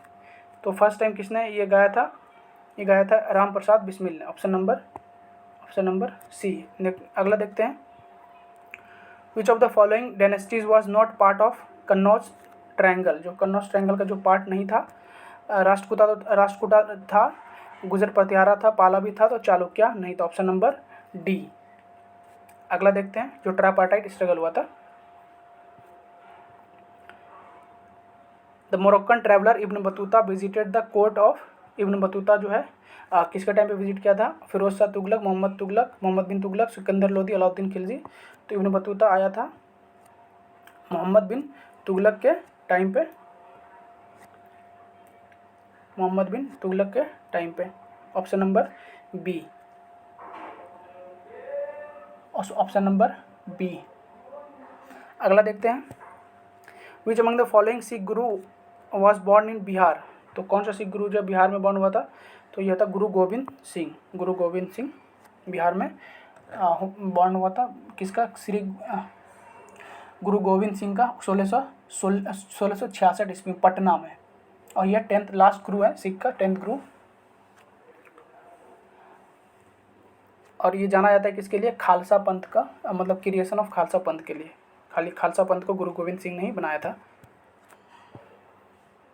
तो फर्स्ट टाइम किसने ये गाया था, ये गाया था राम प्रसाद बिस्मिल ने। Option number C. अगला देखते हैं, which of the following dynasties was not part of Kannauj triangle. जो कन्नौज ट्रायंगल का जो पार्ट नहीं था, राष्ट्रकूटा था, गुजर प्रतिहारा था, पालावी था, तो चालुक्य नहीं। तो ऑप्शन नंबर डी। अगला देखते हैं, जो ट्रापार्टाइट स्ट्रगल हुआ था। The Moroccan traveller Ibn Battuta visited the court of. Ibn Battuta जो है किसके टाइम पे विजिट किया था, फिरोज शाह तुगलक, मोहम्मद बिन तुगलक, सिकंदर लोदी, अलाउद्दीन खिलजी। तो इब्न बतूता आया था मोहम्मद बिन तुगलक के टाइम पे, option number B. Option number B. अगला देखते हैं, which among the following Sikh guru was born in Bihar. तो कौन सा सिख गुरु जो बिहार में बॉर्न हुआ था, तो यह था गुरु गोविंद सिंह बिहार में बॉर्न हुआ था। किसका, श्री गुरु गोविंद सिंह का 1666 ईस्वी पटना में। और यह 10th लास्ट गुरु है सिख का, 10th गुरु। और ये जाना जाता है किसके लिए, खालसा पंथ का, मतलब क्रिएशन ऑफ खालसा पंथ के लिए। खाली खालसा पंथ को गुरु गोविंद सिंह ने ही बनाया था।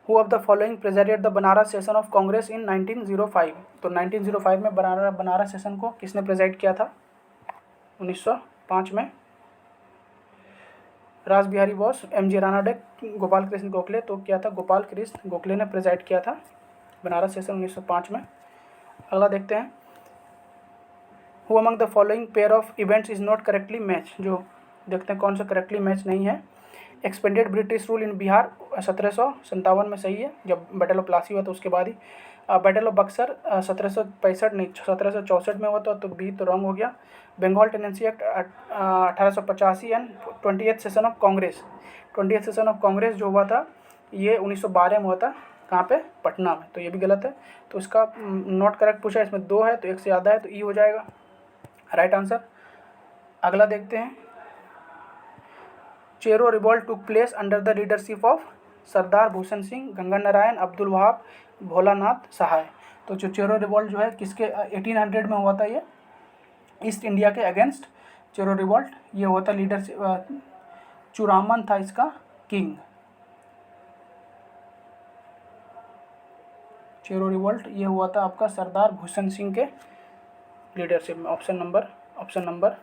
Who of the following presided the Banaras session of Congress in 1905। तो 1905 में बनारस सेशन को किसने प्रेजाइड किया था, 1905 में रास बिहारी बोस, एम.जी. रानाडे, गोपाल कृष्ण गोखले। तो क्या था, गोपाल कृष्ण गोखले ने प्रेजाइड किया था बनारस सेशन 1905 में। अगला देखते हैं, who among the following pair of events is not correctly match. जो देखते हैं कौन सा करेक्टली मैच नहीं है। Expanded British rule in Bihar 1757 में सही है, जब बैटल ऑफ प्लासी हुआ तो उसके बाद ही। बैटल ऑफ बक्सर 1765 नहीं 1764 में हुआ था, तो बी तो रॉन्ग हो गया। Bengal tenancy act 1885 and 20th session of Congress. 20th session of Congress जो हुआ था ये 1912 में हुआ था, कहाँ पे, पटना में। तो ये भी गलत है। तो इसका नॉट करेक्ट पूछा, इसमें 2 है तो एक से ज़्यादा है, तो ई हो जाएगा राइट आंसर। अगला देखते हैं, Chero revolt took place under the leadership of Sardar Bhushan Singh, Ganga Narayan, Abdul Wahab, Bholanath Sahay. तो जो चेरो रिवॉल्ट जो है किसके 1800 में हुआ था, ये ईस्ट इंडिया के अगेंस्ट चेरो रिवॉल्ट ये हुआ था। लीडरशिप चुरामन था इसका किंग। चेरो रिवॉल्ट ये हुआ था आपका सरदार भूषण सिंह के लीडरशिप में। ऑप्शन नंबर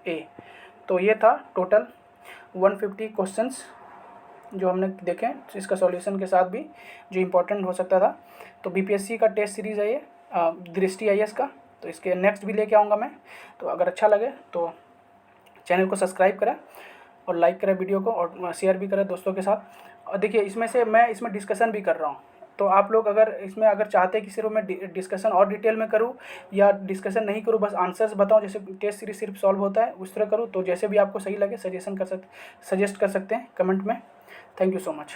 ए। तो ये था टोटल 150 क्वेश्चंस जो हमने देखे, इसका सॉल्यूशन के साथ भी जो इम्पोर्टेंट हो सकता था। तो बीपीएससी का टेस्ट सीरीज़ है ये, दृष्टि आईएएस का। तो इसके नेक्स्ट भी लेके आऊँगा मैं। तो अगर अच्छा लगे तो चैनल को सब्सक्राइब करें और लाइक करें वीडियो को, और शेयर भी करें दोस्तों के साथ। और देखिए मैं इसमें डिस्कशन भी कर रहा हूँ, तो आप लोग अगर चाहते हैं कि सिर्फ मैं डिस्कशन और डिटेल में करूँ या डिस्कशन नहीं करूँ, बस आंसर्स बताऊँ, जैसे टेस्ट सीरीज सिर्फ सॉल्व होता है उस तरह करूँ, तो जैसे भी आपको सही लगे सजेस्ट कर सकते हैं कमेंट में। Thank you so much.